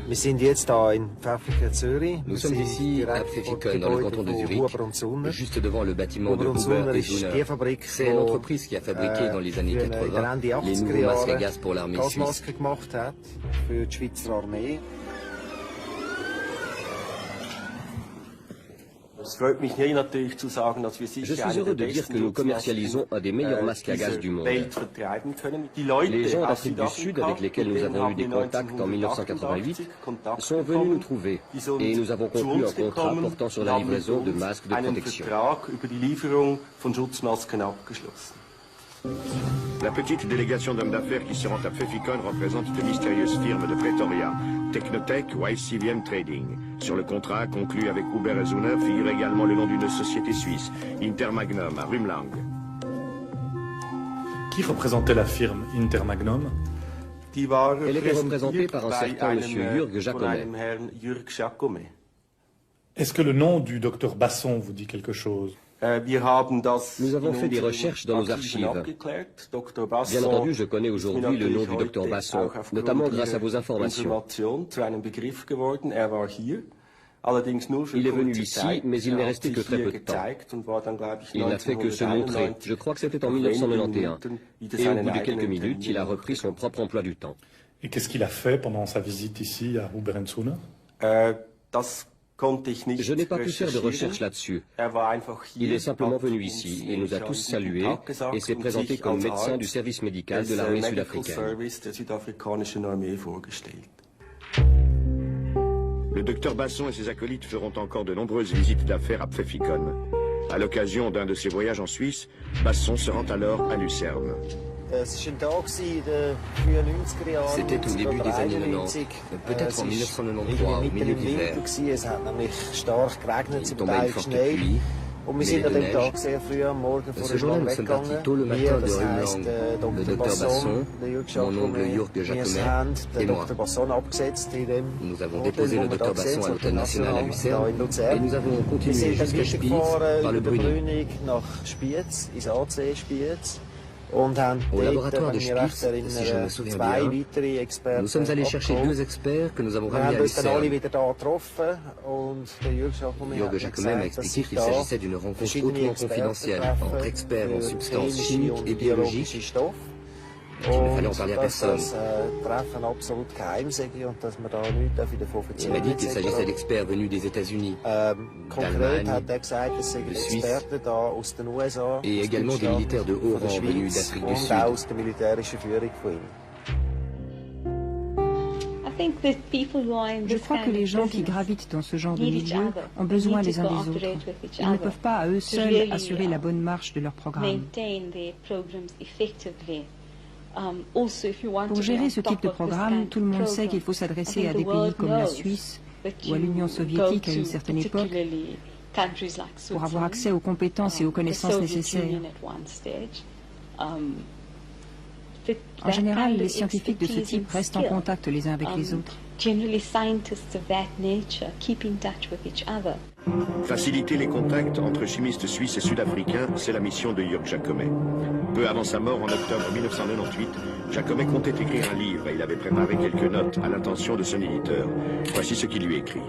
Nous sommes ici à Pfäffikon, dans le canton de Zurich, juste devant le bâtiment de Huber et Zuner. C'est l'entreprise qui a fabriqué dans les années 80 les nouveaux masques à gaz pour l'armée suisse. Je suis heureux de dire que nous commercialisons un des meilleurs masques à gaz du monde. Les gens d'Afrique du Sud avec lesquels nous avons eu des contacts en 1988 sont venus nous trouver et nous avons conclu un contrat portant sur la livraison de masques de protection. La petite délégation d'hommes d'affaires qui se rend à Pfäffikon représente de mystérieuses firmes de Pretoria, Technotech ou ICVM Trading. Sur le contrat conclu avec Huber et Zuner figure également le nom d'une société suisse, Intermagnum à Rumlang. Qui représentait la firme Intermagnum? Elle était représentée par un certain monsieur Jürg Jacomet. Est-ce que le nom du docteur Basson vous dit quelque chose? Nous avons fait des recherches dans nos archives. Bien entendu, je connais aujourd'hui le nom du docteur Basson, notamment grâce à vos informations. Il est venu ici, mais il n'est resté que très peu de temps. Il n'a fait que se montrer. Je crois que c'était en 1991. Et au bout de quelques minutes, il a repris son propre emploi du temps. Et qu'est-ce qu'il a fait pendant sa visite ici à Huber et Zuner? Je n'ai pas pu faire de recherche là-dessus. Il est simplement venu ici et nous a tous salués et s'est présenté comme médecin du service médical de l'armée sud-africaine. Le docteur Basson et ses acolytes feront encore de nombreuses visites d'affaires à Pfäffikon. À l'occasion d'un de ses voyages en Suisse, Basson se rend alors à Lucerne. C'était au début des années 90, peut-être en 1993, au milieu d'hiver. Il tombait une forte pluie, mêlée de neige. Ce jour-là, nous sommes partis tôt le matin de Rumlang. Le docteur Basson, mon oncle Jürg Jacomet et moi. Nous avons déposé le docteur Basson à l'hôtel national à Lucerne et nous avons continué jusqu'à Spiez par le Brünig. Au laboratoire de Spiez, si je me souviens bien, nous sommes allés chercher 2 experts que nous avons ramenés à Lucerne. Jürg Jacomet m'a expliqué qu'il s'agissait d'une rencontre hautement confidentielle entre experts en substances chimiques et biologiques, qu'il ne fallait en parler à personne. Il m'a dit qu'il s'agissait d'experts venus des États-Unis, d'Allemagne, de Suisse et également des militaires de haut rang venus d'Afrique du Sud. Je crois que les gens qui gravitent dans ce genre de milieu ont besoin les uns des autres. Ils ne peuvent pas à eux seuls assurer la bonne marche de leur programme. Pour gérer ce type de programme, tout le monde sait qu'il faut s'adresser à des pays comme la Suisse ou à l'Union soviétique à une certaine époque pour avoir accès aux compétences et aux connaissances nécessaires. En général, les scientifiques de ce type restent en contact les uns avec les autres. Faciliter les contacts entre chimistes suisses et sud-africains, c'est la mission de Jörg Jacomet. Peu avant sa mort en octobre 1998, Jacomet comptait écrire un livre et il avait préparé quelques notes à l'intention de son éditeur. Voici ce qu'il lui écrit.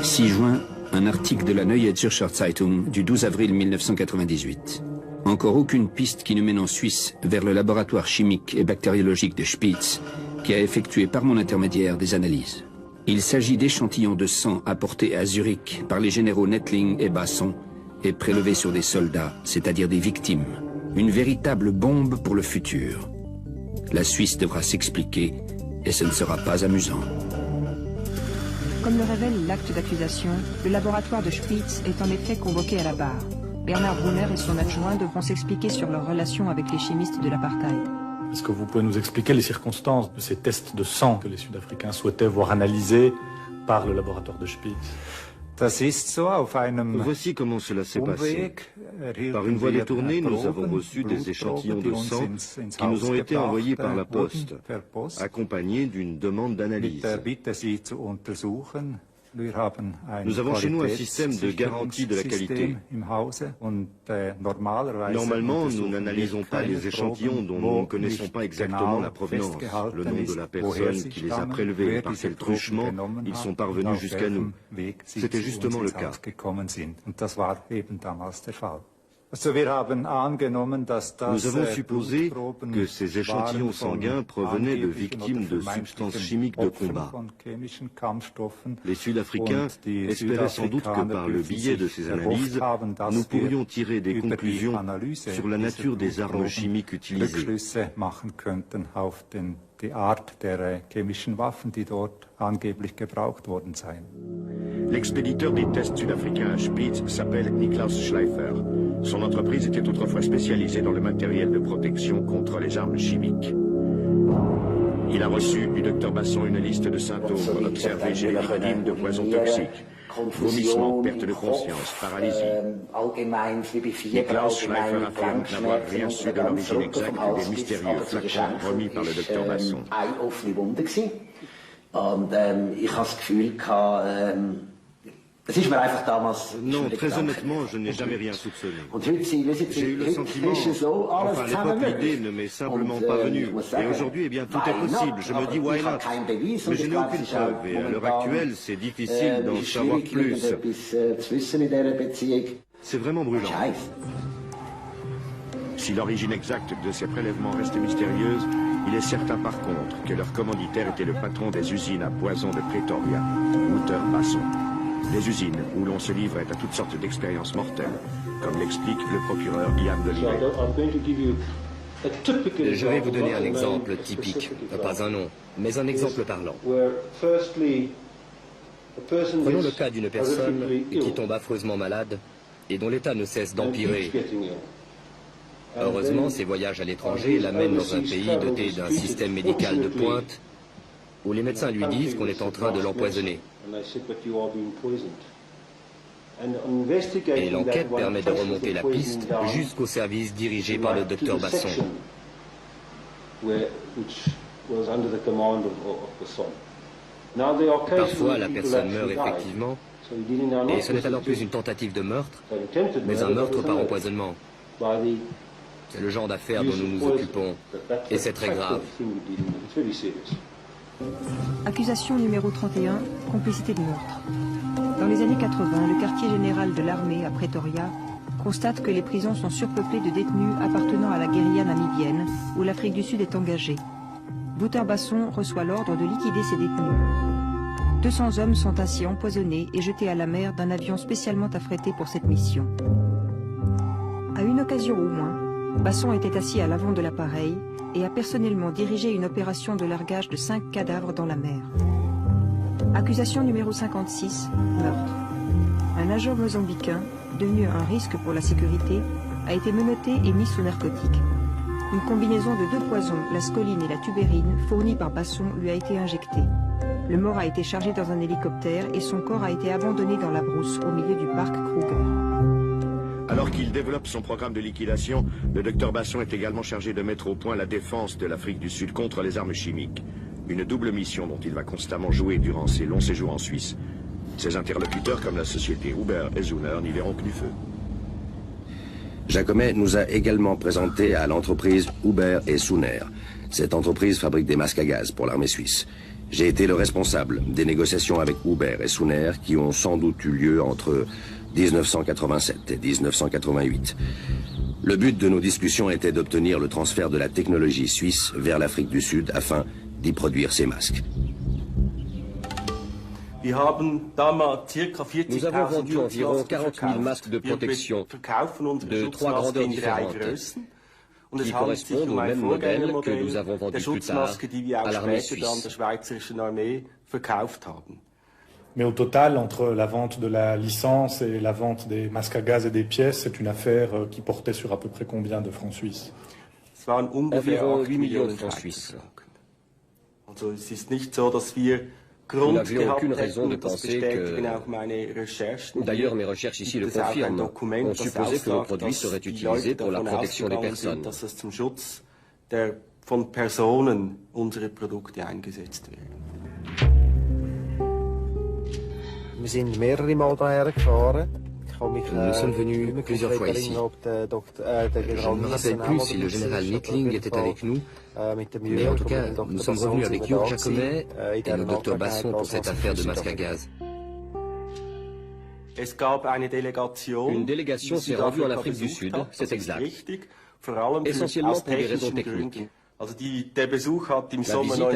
6 juin, un article de la Neue Zürcher Zeitung du 12 avril 1998. Encore aucune piste qui nous mène en Suisse vers le laboratoire chimique et bactériologique de Spitz, qui a effectué par mon intermédiaire des analyses. Il s'agit d'échantillons de sang apportés à Zurich par les généraux Nettling et Basson et prélevés sur des soldats, c'est-à-dire des victimes. Une véritable bombe pour le futur. La Suisse devra s'expliquer et ce ne sera pas amusant. Comme le révèle l'acte d'accusation, le laboratoire de Spitz est en effet convoqué à la barre. Bernard Brunner et son adjoint devront s'expliquer sur leur relation avec les chimistes de l'apartheid. Est-ce que vous pouvez nous expliquer les circonstances de ces tests de sang que les Sud-Africains souhaitaient voir analysés par le laboratoire de Spitz? Voici comment cela s'est passé. Par une voie détournée, nous avons reçu des échantillons de sang qui nous ont été envoyés par la poste, accompagnés d'une demande d'analyse. Nous avons chez nous un système de garantie de la qualité. Normalement, nous n'analysons pas les échantillons dont nous ne connaissons pas exactement la provenance, le nom de la personne qui les a prélevés, par quel truchement ils sont parvenus jusqu'à nous. C'était justement le cas. Nous avons supposé que ces échantillons sanguins provenaient de victimes de substances chimiques de combat. Les Sud-Africains espéraient sans doute que par le biais de ces analyses, nous pourrions tirer des conclusions sur la nature des armes chimiques utilisées. L'expéditeur des tests sud-africains à Spitz s'appelle Niklaus Schleifer. Son entreprise était autrefois spécialisée dans le matériel de protection contre les armes chimiques. Il a reçu du Dr Basson une liste de symptômes observés chez les victimes de poisons toxiques. Vomissements, perte de conscience, paralysie. Niklaus Schleifer affirme n'avoir rien su de l'origine exacte des mystérieux flacons remis par le Dr Basson. Non, très honnêtement, je n'ai jamais rien soupçonné. J'ai eu le sentiment, enfin à l'époque l'idée ne m'est simplement pas venue. Et aujourd'hui, eh bien, tout est possible. Je me dis, why not? Mais je n'ai aucune preuve et à l'heure actuelle, c'est difficile d'en savoir plus. C'est vraiment brûlant. Si l'origine exacte de ces prélèvements reste mystérieuse, il est certain par contre que leur commanditaire était le patron des usines à poison de Pretoria, Wouter Basson. Des usines où l'on se livrait à toutes sortes d'expériences mortelles, comme l'explique le procureur Ian Delivet. Je vais vous donner un exemple typique, pas un nom, mais un exemple parlant. Prenons le cas d'une personne qui tombe affreusement malade et dont l'état ne cesse d'empirer. Heureusement, ses voyages à l'étranger l'amènent dans un pays doté d'un système médical de pointe où les médecins lui disent qu'on est en train de l'empoisonner. Et l'enquête permet de remonter la piste jusqu'au service dirigé par le docteur Basson. Parfois, la personne meurt effectivement, et ce n'est alors plus une tentative de meurtre, mais un meurtre par empoisonnement. C'est le genre d'affaires dont nous nous occupons, et c'est très grave. Accusation numéro 31, complicité de meurtre. Dans les années 80, le quartier général de l'armée à Pretoria constate que les prisons sont surpeuplées de détenus appartenant à la guérilla namibienne, où l'Afrique du Sud est engagée. Wouter Basson reçoit l'ordre de liquider ces détenus. 200 hommes sont ainsi empoisonnés et jetés à la mer d'un avion spécialement affrété pour cette mission. À une occasion au moins, Basson était assis à l'avant de l'appareil et a personnellement dirigé une opération de largage de 5 cadavres dans la mer. Accusation numéro 56, meurtre. Un agent mozambicain, devenu un risque pour la sécurité, a été menotté et mis sous narcotique. Une combinaison de 2 poisons, la scoline et la tubérine, fournie par Basson, lui a été injectée. Le mort a été chargé dans un hélicoptère et son corps a été abandonné dans la brousse au milieu du parc Kruger. Alors qu'il développe son programme de liquidation, le docteur Basson est également chargé de mettre au point la défense de l'Afrique du Sud contre les armes chimiques. une double mission dont il va constamment jouer durant ses longs séjours en Suisse. Ses interlocuteurs, comme la société Huber et Zuner, n'y verront que du feu. Jacomet nous a également présenté à l'entreprise Huber et Zuner. Cette entreprise fabrique des masques à gaz pour l'armée suisse. J'ai été le responsable des négociations avec Huber et Zuner qui ont sans doute eu lieu entre 1987 et 1988. Le but de nos discussions était d'obtenir le transfert de la technologie suisse vers l'Afrique du Sud afin d'y produire ces masques. Nous avons vendu environ 40 000 masques de protection de 3 grandeurs différentes qui correspondent au même modèle que nous avons vendu plus tard à l'armée suisse. Mais au total, entre la vente de la licence et la vente des masques à gaz et des pièces, c'est une affaire qui portait sur à peu près combien de francs suisses? Environ 8 millions de francs suisses. Nous n'avions aucune raison de penser que... D'ailleurs, mes recherches ici le confirment. On supposait que nos produits seraient utilisés pour la protection des personnes. Nous sommes venus plusieurs fois ici. Je ne me rappelle plus si le général Nettling était avec nous, mais en tout cas, nous sommes revenus avec Jörg Jacomet et le docteur Basson pour cette affaire de masque à gaz. Une délégation s'est rendue en Afrique du Sud, c'est exact, essentiellement pour des raisons techniques. La visite a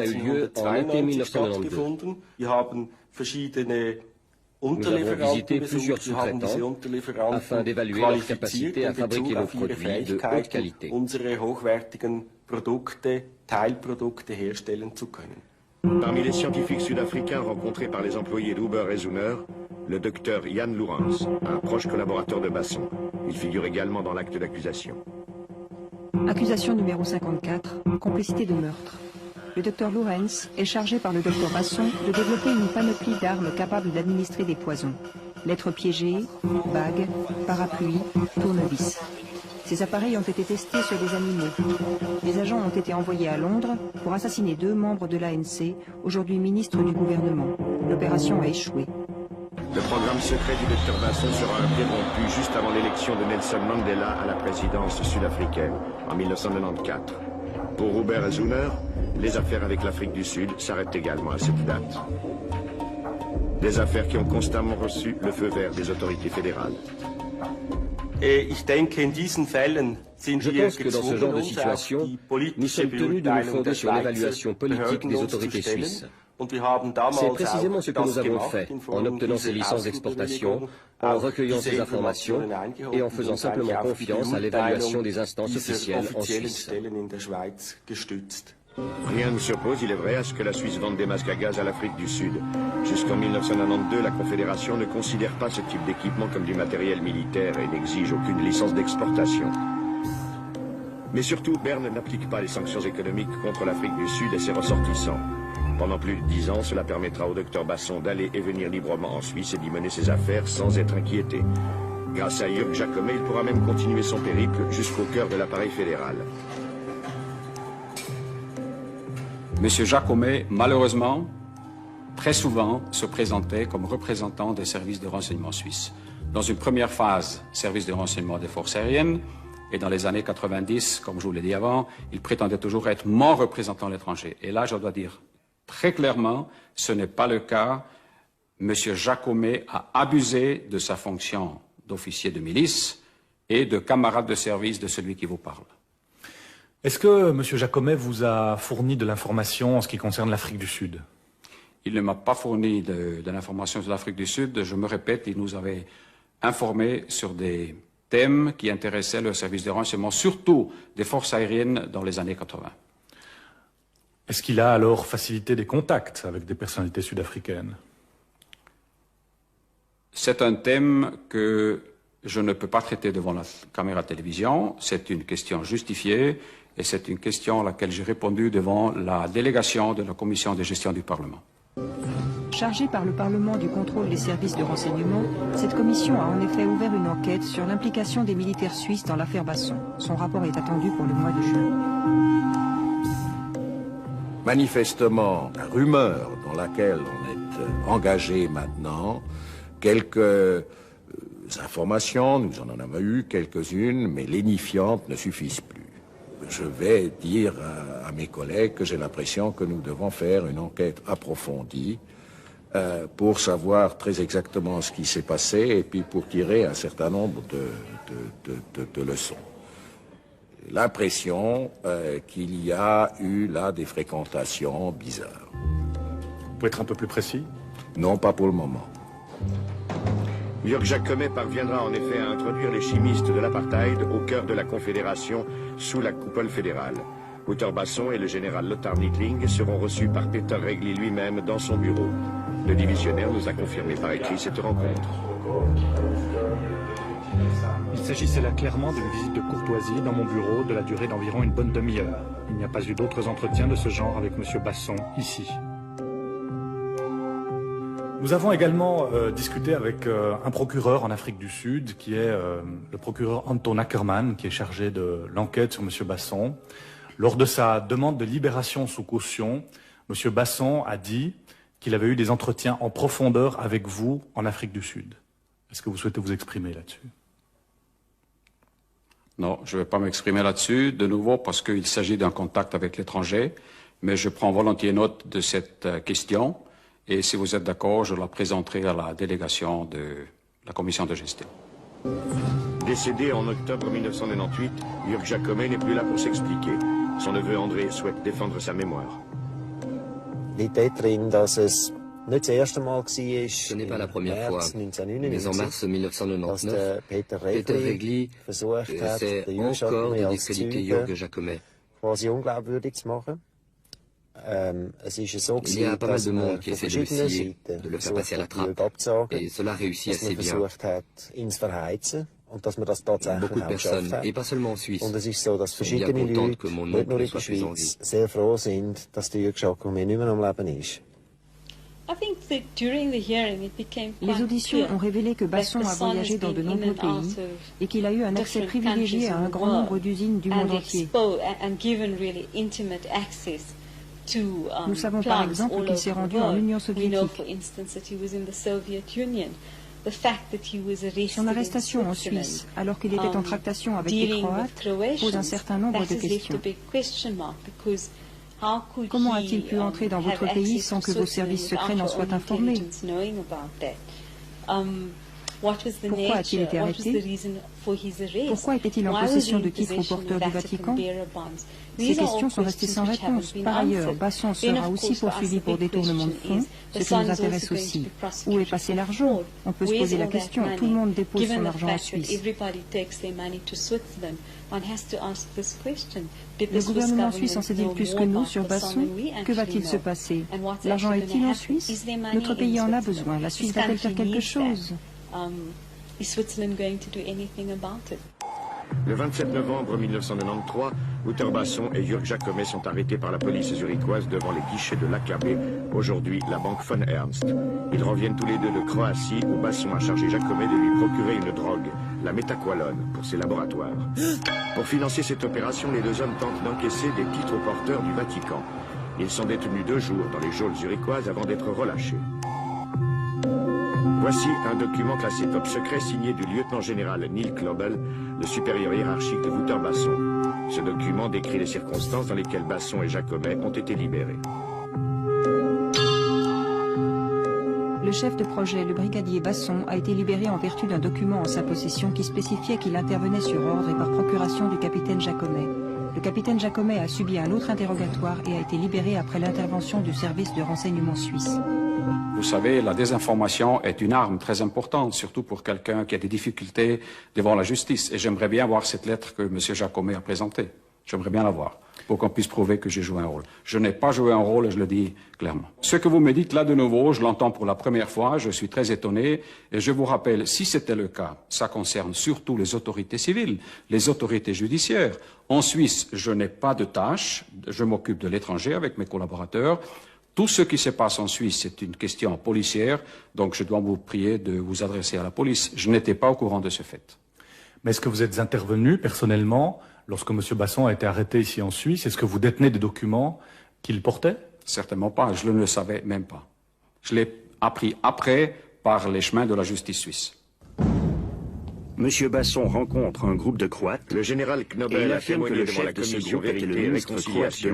eu lieu en été 1992. Nous avons visité plusieurs sous-traitants afin d'évaluer leur capacité à fabriquer nos produits de haute qualité. Parmi les scientifiques sud-africains rencontrés par les employés d'Huber et Zuner, le docteur Jan Lourens, un proche collaborateur de Basson. Il figure également dans l'acte d'accusation. Accusation numéro 54, complicité de meurtre. Le docteur Lourens est chargé par le docteur Basson de développer une panoplie d'armes capables d'administrer des poisons. Lettres piégées, bagues, parapluies, tournevis. Ces appareils ont été testés sur des animaux. Les agents ont été envoyés à Londres pour assassiner 2 membres de l'ANC, aujourd'hui ministres du gouvernement. L'opération a échoué. Le programme secret du docteur Basson sera interrompu juste avant l'élection de Nelson Mandela à la présidence sud-africaine en 1994. Pour Huber et Zuner, les affaires avec l'Afrique du Sud s'arrêtent également à cette date. Des affaires qui ont constamment reçu le feu vert des autorités fédérales. Je pense que dans ce genre de situation, nous sommes tenus de nous fonder sur l'évaluation politique des autorités suisses. C'est précisément ce que nous avons fait en obtenant ces licences d'exportation, en recueillant ces informations et en faisant simplement confiance à l'évaluation des instances officielles en Suisse. Rien ne s'oppose, il est vrai, à ce que la Suisse vende des masques à gaz à l'Afrique du Sud. Jusqu'en 1992, la Confédération ne considère pas ce type d'équipement comme du matériel militaire et n'exige aucune licence d'exportation. Mais surtout, Berne n'applique pas les sanctions économiques contre l'Afrique du Sud et ses ressortissants. Pendant plus de 10 ans, cela permettra au docteur Basson d'aller et venir librement en Suisse et d'y mener ses affaires sans être inquiété. Grâce à Jörg Jacomet, il pourra même continuer son périple jusqu'au cœur de l'appareil fédéral. Monsieur Jacomet, malheureusement, très souvent se présentait comme représentant des services de renseignement suisses. Dans une première phase, service de renseignement des forces aériennes, et dans les années 90, comme je vous l'ai dit avant, il prétendait toujours être mon représentant à l'étranger. Et là, je dois dire très clairement, ce n'est pas le cas. Monsieur Jacomet a abusé de sa fonction d'officier de milice et de camarade de service de celui qui vous parle. Est-ce que M. Jacomet vous a fourni de l'information en ce qui concerne l'Afrique du Sud? Il ne m'a pas fourni de l'information sur l'Afrique du Sud. Je me répète, il nous avait informés sur des thèmes qui intéressaient le service de renseignement, surtout des forces aériennes dans les années 80. Est-ce qu'il a alors facilité des contacts avec des personnalités sud-africaines? C'est un thème que je ne peux pas traiter devant la caméra de télévision. C'est une question justifiée et c'est une question à laquelle j'ai répondu devant la délégation de la commission de gestion du Parlement. Chargée par le Parlement du contrôle des services de renseignement, cette commission a en effet ouvert une enquête sur l'implication des militaires suisses dans l'affaire Basson. Son rapport est attendu pour le mois de juin. manifestement la rumeur dans laquelle on est engagé maintenant, quelques informations, nous en avons eu quelques-unes, mais lénifiantes ne suffisent plus. Je vais dire à mes collègues que j'ai l'impression que nous devons faire une enquête approfondie pour savoir très exactement ce qui s'est passé et puis pour tirer un certain nombre de leçons. L'impression qu'il y a eu là des fréquentations bizarres. Vous pouvez être un peu plus précis? Non, pas pour le moment. Jörg Jacomet parviendra en effet à introduire les chimistes de l'apartheid au cœur de la Confédération sous la coupole fédérale. Wouter Basson et le général Lothar Nittling seront reçus par Peter Regli lui-même dans son bureau. Le divisionnaire nous a confirmé par écrit cette rencontre. Il s'agissait là clairement d'une visite de courtoisie dans mon bureau de la durée d'environ une bonne demi-heure. Il n'y a pas eu d'autres entretiens de ce genre avec M. Basson ici. Nous avons également discuté avec un procureur en Afrique du Sud, qui est le procureur Anton Ackerman, qui est chargé de l'enquête sur M. Basson. Lors de sa demande de libération sous caution, M. Basson a dit qu'il avait eu des entretiens en profondeur avec vous en Afrique du Sud. Est-ce que vous souhaitez vous exprimer là-dessus? Non, je ne vais pas m'exprimer là-dessus, de nouveau, parce qu'il s'agit d'un contact avec l'étranger, mais je prends volontiers note de cette question. Et si vous êtes d'accord, je la présenterai à la délégation de la commission de gestion. Décédé en octobre 1998, Jörg Jacomet n'est plus là pour s'expliquer. Son neveu André souhaite défendre sa mémoire. Ce n'est pas la première fois, mais en mars 1999, Peter Regli essaie encore de discréditer Jörg Jacomet. Il y a pas mal de monde qui essaie de le scier, de le faire passer à la trappe, et cela réussit assez bien. Beaucoup de personnes, et pas seulement en Suisse, sont bien contentes que mon oncle ne soit plus en vie. Les auditions ont révélé que Basson a voyagé dans de nombreux pays et qu'il a eu un accès privilégié à un grand nombre d'usines du monde entier. Nous savons par exemple qu'il s'est rendu en Union soviétique. Son arrestation en Suisse, alors qu'il était en tractation avec les Croates, pose un certain nombre de questions. Comment a-t-il pu entrer dans votre pays sans que vos services secrets n'en soient informés? Pourquoi a-t-il été arrêté? Pourquoi était-il en possession de titres au porteur du Vatican? Ces questions sont restées sans réponse. Par ailleurs, Basson sera aussi poursuivi pour détournement de fonds, ce qui nous intéresse aussi. Où est passé l'argent? On peut se poser la question. Tout le monde dépose son argent en Suisse. Le gouvernement suisse en sait-il plus que nous sur Basson? Que va-t-il se passer? L'argent est-il en Suisse? Notre pays en a besoin. La Suisse va-t-elle faire quelque chose? Le 27 novembre 1993, Wouter Basson et Jörg Jacomet sont arrêtés par la police zurichoise devant les guichets de l'AKB, aujourd'hui la banque von Ernst. Ils reviennent tous les deux de Croatie où Basson a chargé Jacomet de lui procurer une drogue, la métaqualone, pour ses laboratoires. Pour financer cette opération, les deux hommes tentent d'encaisser des titres au porteur du Vatican. Ils sont détenus 2 jours dans les geôles zurichoises avant d'être relâchés. Voici un document classé top secret signé du lieutenant-général Neil Klobel, le supérieur hiérarchique de Wouter Basson. Ce document décrit les circonstances dans lesquelles Basson et Jacomet ont été libérés. Le chef de projet, le brigadier Basson, a été libéré en vertu d'un document en sa possession qui spécifiait qu'il intervenait sur ordre et par procuration du capitaine Jacomet. Le capitaine Jacomet a subi un autre interrogatoire et a été libéré après l'intervention du service de renseignement suisse. Vous savez, la désinformation est une arme très importante, surtout pour quelqu'un qui a des difficultés devant la justice. Et j'aimerais bien voir cette lettre que M. Jacomet a présentée. J'aimerais bien la voir, pour qu'on puisse prouver que j'ai joué un rôle. Je n'ai pas joué un rôle, et je le dis clairement. Ce que vous me dites là de nouveau, je l'entends pour la première fois, je suis très étonné, et je vous rappelle, si c'était le cas, ça concerne surtout les autorités civiles, les autorités judiciaires. En Suisse, je n'ai pas de tâche, je m'occupe de l'étranger avec mes collaborateurs. Tout ce qui se passe en Suisse, c'est une question policière, donc je dois vous prier de vous adresser à la police. Je n'étais pas au courant de ce fait. Mais est-ce que vous êtes intervenu personnellement lorsque M. Basson a été arrêté ici en Suisse? Est-ce que vous détenez des documents Qu'il portait? Certainement pas, je ne le savais même pas. Je l'ai appris après par les chemins de la justice suisse. Monsieur Basson rencontre un groupe de Croates. Le général Knobel a témoigné devant la commission Vérité et Réconciliation.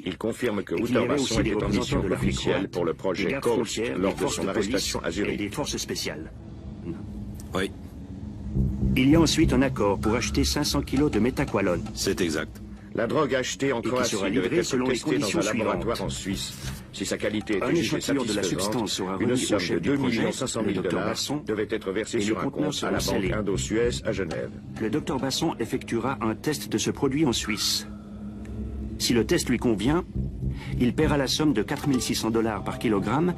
Il confirme que Wouter Basson était en mission officielle pour le projet Coast lors de son arrestation à Zurich. Et des forces spéciales. Oui. Il y a ensuite un accord pour acheter 500 kilos de méthaqualone. C'est exact. La drogue achetée en Croatie devait être selon les testée dans un conditions laboratoire suivantes. en Suisse. Si sa qualité était Un jugée échantillon de la substance satisfaisante, sera une remis au somme de chef du 2 projet, 500 le 000 Dr $ Basson, devait être versé et sur les un contenants compte à la seront banque scellés. Indo-Suez à Genève. Le Dr Basson effectuera un test de ce produit en Suisse. Si le test lui convient, il paiera la somme de 4 600 $ par kilogramme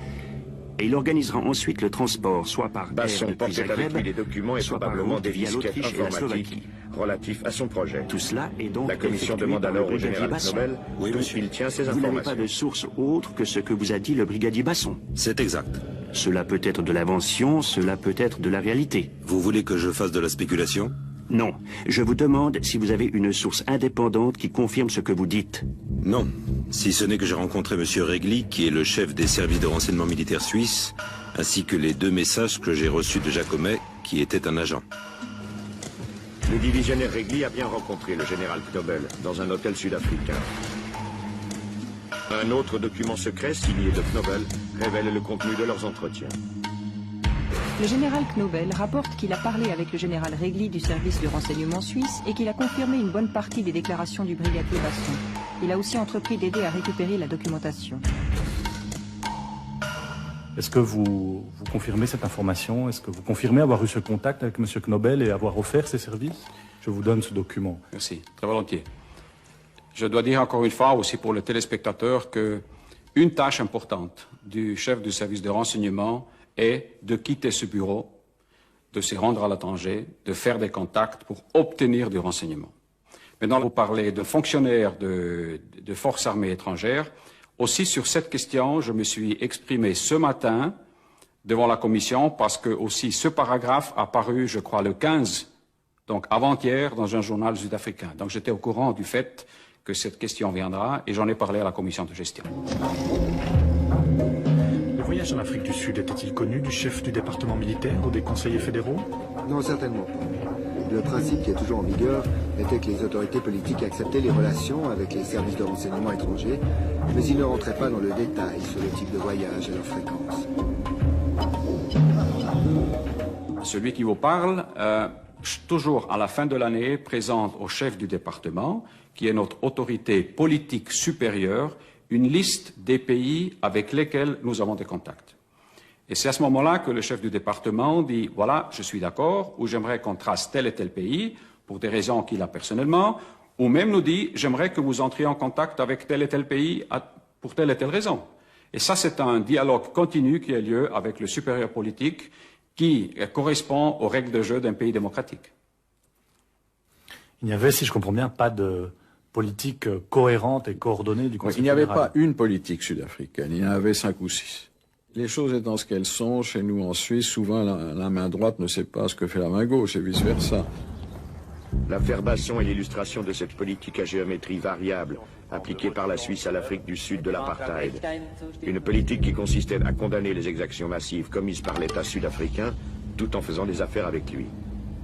et il organisera ensuite le transport, soit par Basson air depuis portait avec Zagreb, lui des documents et soit par probablement route des via disquettes l'Autriche et la informatiques Slovaquie. relatifs à son projet. Tout cela est donc La commission effectué demande par alors le au général brigadier Basson. Knobel d'où il tient ces Vous n'avez informations. pas de source autre que ce que vous a dit le brigadier Basson. C'est exact. Cela peut être de l'invention, cela peut être de la réalité. Vous voulez que je fasse de la spéculation? Non. Je vous demande si vous avez une source indépendante qui confirme ce que vous dites. Non. Si ce n'est que j'ai rencontré M. Regli, qui est le chef des services de renseignement militaire suisse, ainsi que les 2 messages que j'ai reçus de Jacomet, qui était un agent. Le divisionnaire Regli a bien rencontré le général Knobel dans un hôtel sud-africain. Un autre document secret signé de Knobel révèle le contenu de leurs entretiens. Le général Knobel rapporte qu'il a parlé avec le général Regli du service de renseignement suisse et qu'il a confirmé une bonne partie des déclarations du brigadier Basson. Il a aussi entrepris d'aider à récupérer la documentation. Est-ce que vous confirmez cette information? Est-ce que vous confirmez avoir eu ce contact avec M. Knobel et avoir offert ses services? Je vous donne ce document. Merci, très volontiers. Je dois dire encore une fois aussi pour le téléspectateur que une tâche importante du chef du service de renseignement est de quitter ce bureau, de se rendre à l'étranger, de faire des contacts pour obtenir du renseignement. Maintenant, vous parlez de fonctionnaires de forces armées étrangères. Aussi, sur cette question, je me suis exprimé ce matin devant la commission parce que aussi ce paragraphe a paru, je crois, le 15, donc avant-hier, dans un journal sud-africain. Donc j'étais au courant du fait que cette question viendra et j'en ai parlé à la commission de gestion. Le voyage en Afrique du Sud était-il connu du chef du département militaire ou des conseillers fédéraux? Non, certainement pas. Le principe qui est toujours en vigueur était que les autorités politiques acceptaient les relations avec les services de renseignement étrangers, mais ils ne rentraient pas dans le détail sur le type de voyage et leur fréquence. Celui qui vous parle, toujours à la fin de l'année, présente au chef du département, qui est notre autorité politique supérieure, une liste des pays avec lesquels nous avons des contacts. Et c'est à ce moment-là que le chef du département dit « Voilà, je suis d'accord, ou j'aimerais qu'on trace tel et tel pays, pour des raisons qu'il a personnellement, ou même nous dit « J'aimerais que vous entriez en contact avec tel et tel pays pour telle et telle raison ». Et ça, c'est un dialogue continu qui a lieu avec le supérieur politique qui correspond aux règles de jeu d'un pays démocratique. Il n'y avait, si je comprends bien, pas de politique cohérente et coordonnée du Conseil fédéral. Il n'y avait pas une politique sud-africaine, il y en avait 5 ou 6. Les choses étant ce qu'elles sont, chez nous en Suisse, souvent la main droite ne sait pas ce que fait la main gauche et vice-versa. L'affaire Basson est l'illustration de cette politique à géométrie variable appliquée par la Suisse à l'Afrique du Sud de l'apartheid. Une politique qui consistait à condamner les exactions massives commises par l'État sud-africain tout en faisant des affaires avec lui.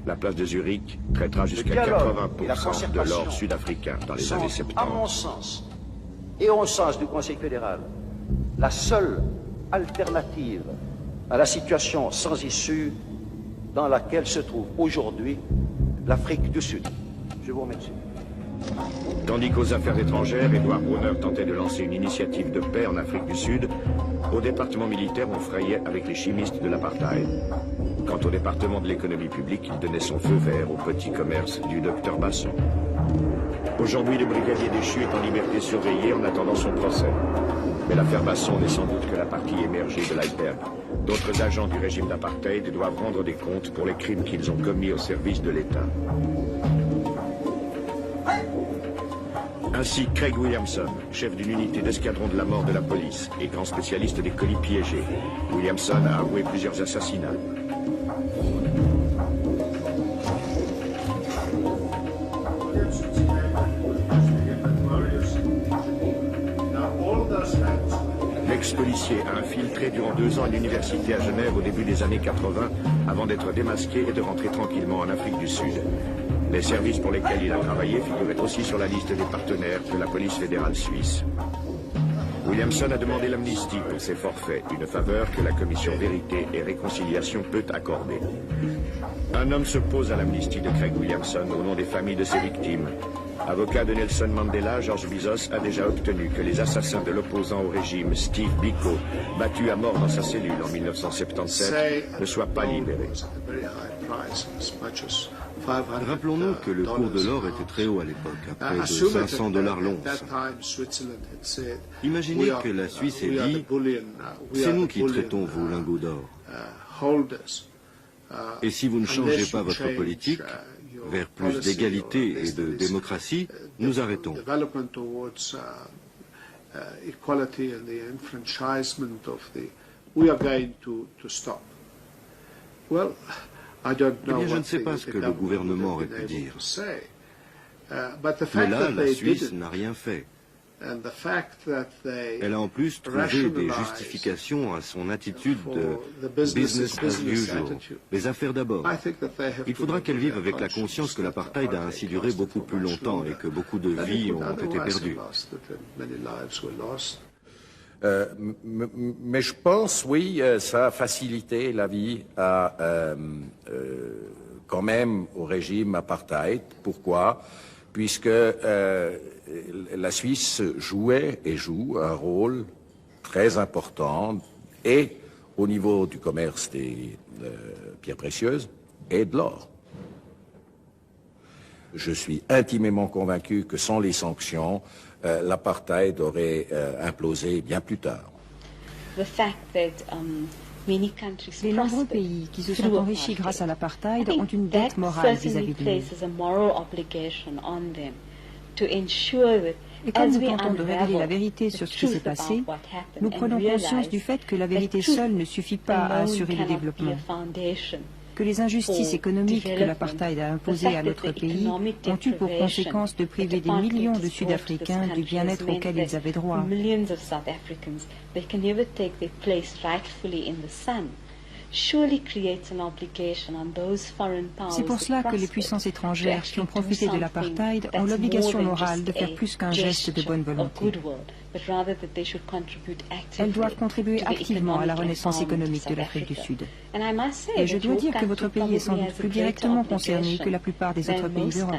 La place de Zurich traitera jusqu'à 80% de l'or sud-africain dans les années 70. À mon sens, et au sens du Conseil fédéral, la seule alternative à la situation sans issue dans laquelle se trouve aujourd'hui l'Afrique du Sud. Je vous remercie. Tandis qu'aux affaires étrangères, Édouard Brunner tentait de lancer une initiative de paix en Afrique du Sud, au département militaire, on frayait avec les chimistes de l'apartheid. Quant au département de l'économie publique, il donnait son feu vert au petit commerce du docteur Basson. Aujourd'hui, le brigadier déchu est en liberté surveillée en attendant son procès. Mais l'affaire Basson n'est sans doute que la partie émergée de l'iceberg. D'autres agents du régime d'apartheid doivent rendre des comptes pour les crimes qu'ils ont commis au service de l'État. Ainsi, Craig Williamson, chef d'une unité d'escadron de la mort de la police et grand spécialiste des colis piégés. Williamson a avoué plusieurs assassinats. Now, all Ex-policier a infiltré durant 2 ans une université à Genève au début des années 80 avant d'être démasqué et de rentrer tranquillement en Afrique du Sud. Les services pour lesquels il a travaillé figuraient aussi sur la liste des partenaires de la police fédérale suisse. Williamson a demandé l'amnistie pour ses forfaits, une faveur que la commission Vérité et Réconciliation peut accorder. Un homme s'oppose à l'amnistie de Craig Williamson au nom des familles de ses victimes. Avocat de Nelson Mandela, Georges Bizos a déjà obtenu que les assassins de l'opposant au régime, Steve Biko, battu à mort dans sa cellule en 1977, ne soient pas libérés. Rappelons-nous que le cours de l'or était très haut à l'époque, à près de $500 l'once. Imaginez que la Suisse ait dit « C'est nous qui traitons vos lingots d'or. Et si vous ne changez pas votre politique vers plus d'égalité et de démocratie, nous arrêtons. » Eh bien, je ne sais pas ce que le gouvernement aurait pu dire. Mais là, la Suisse n'a rien fait. Elle a en plus trouvé des justifications à son attitude de business as usual, les affaires d'abord. Il faudra qu'elle vive avec la conscience que l'apartheid a ainsi duré beaucoup plus longtemps et que beaucoup de vies ont été perdues. Mais je pense, oui, ça a facilité la vie quand même au régime apartheid. Pourquoi? Puisque la Suisse jouait et joue un rôle très important et au niveau du commerce des pierres précieuses et de l'or. Je suis intimement convaincu que sans les sanctions, l'apartheid aurait implosé bien plus tard. Les nombreux pays qui se sont enrichis grâce à l'apartheid ont une dette morale vis-à-vis de nous. Et comme nous tentons de révéler la vérité sur ce qui s'est passé, nous prenons conscience du fait que la vérité seule ne suffit pas à assurer le développement, que les injustices économiques que l'apartheid a imposées à notre pays ont eu pour conséquence de priver des millions de Sud-Africains du bien-être auquel ils avaient droit. C'est pour cela que les puissances étrangères qui ont profité de l'apartheid ont l'obligation morale de faire plus qu'un geste de bonne volonté. Elles doivent contribuer activement à la renaissance économique de l'Afrique du Sud. Et je dois dire que votre pays est sans doute plus directement concerné que la plupart des autres pays d'Europe.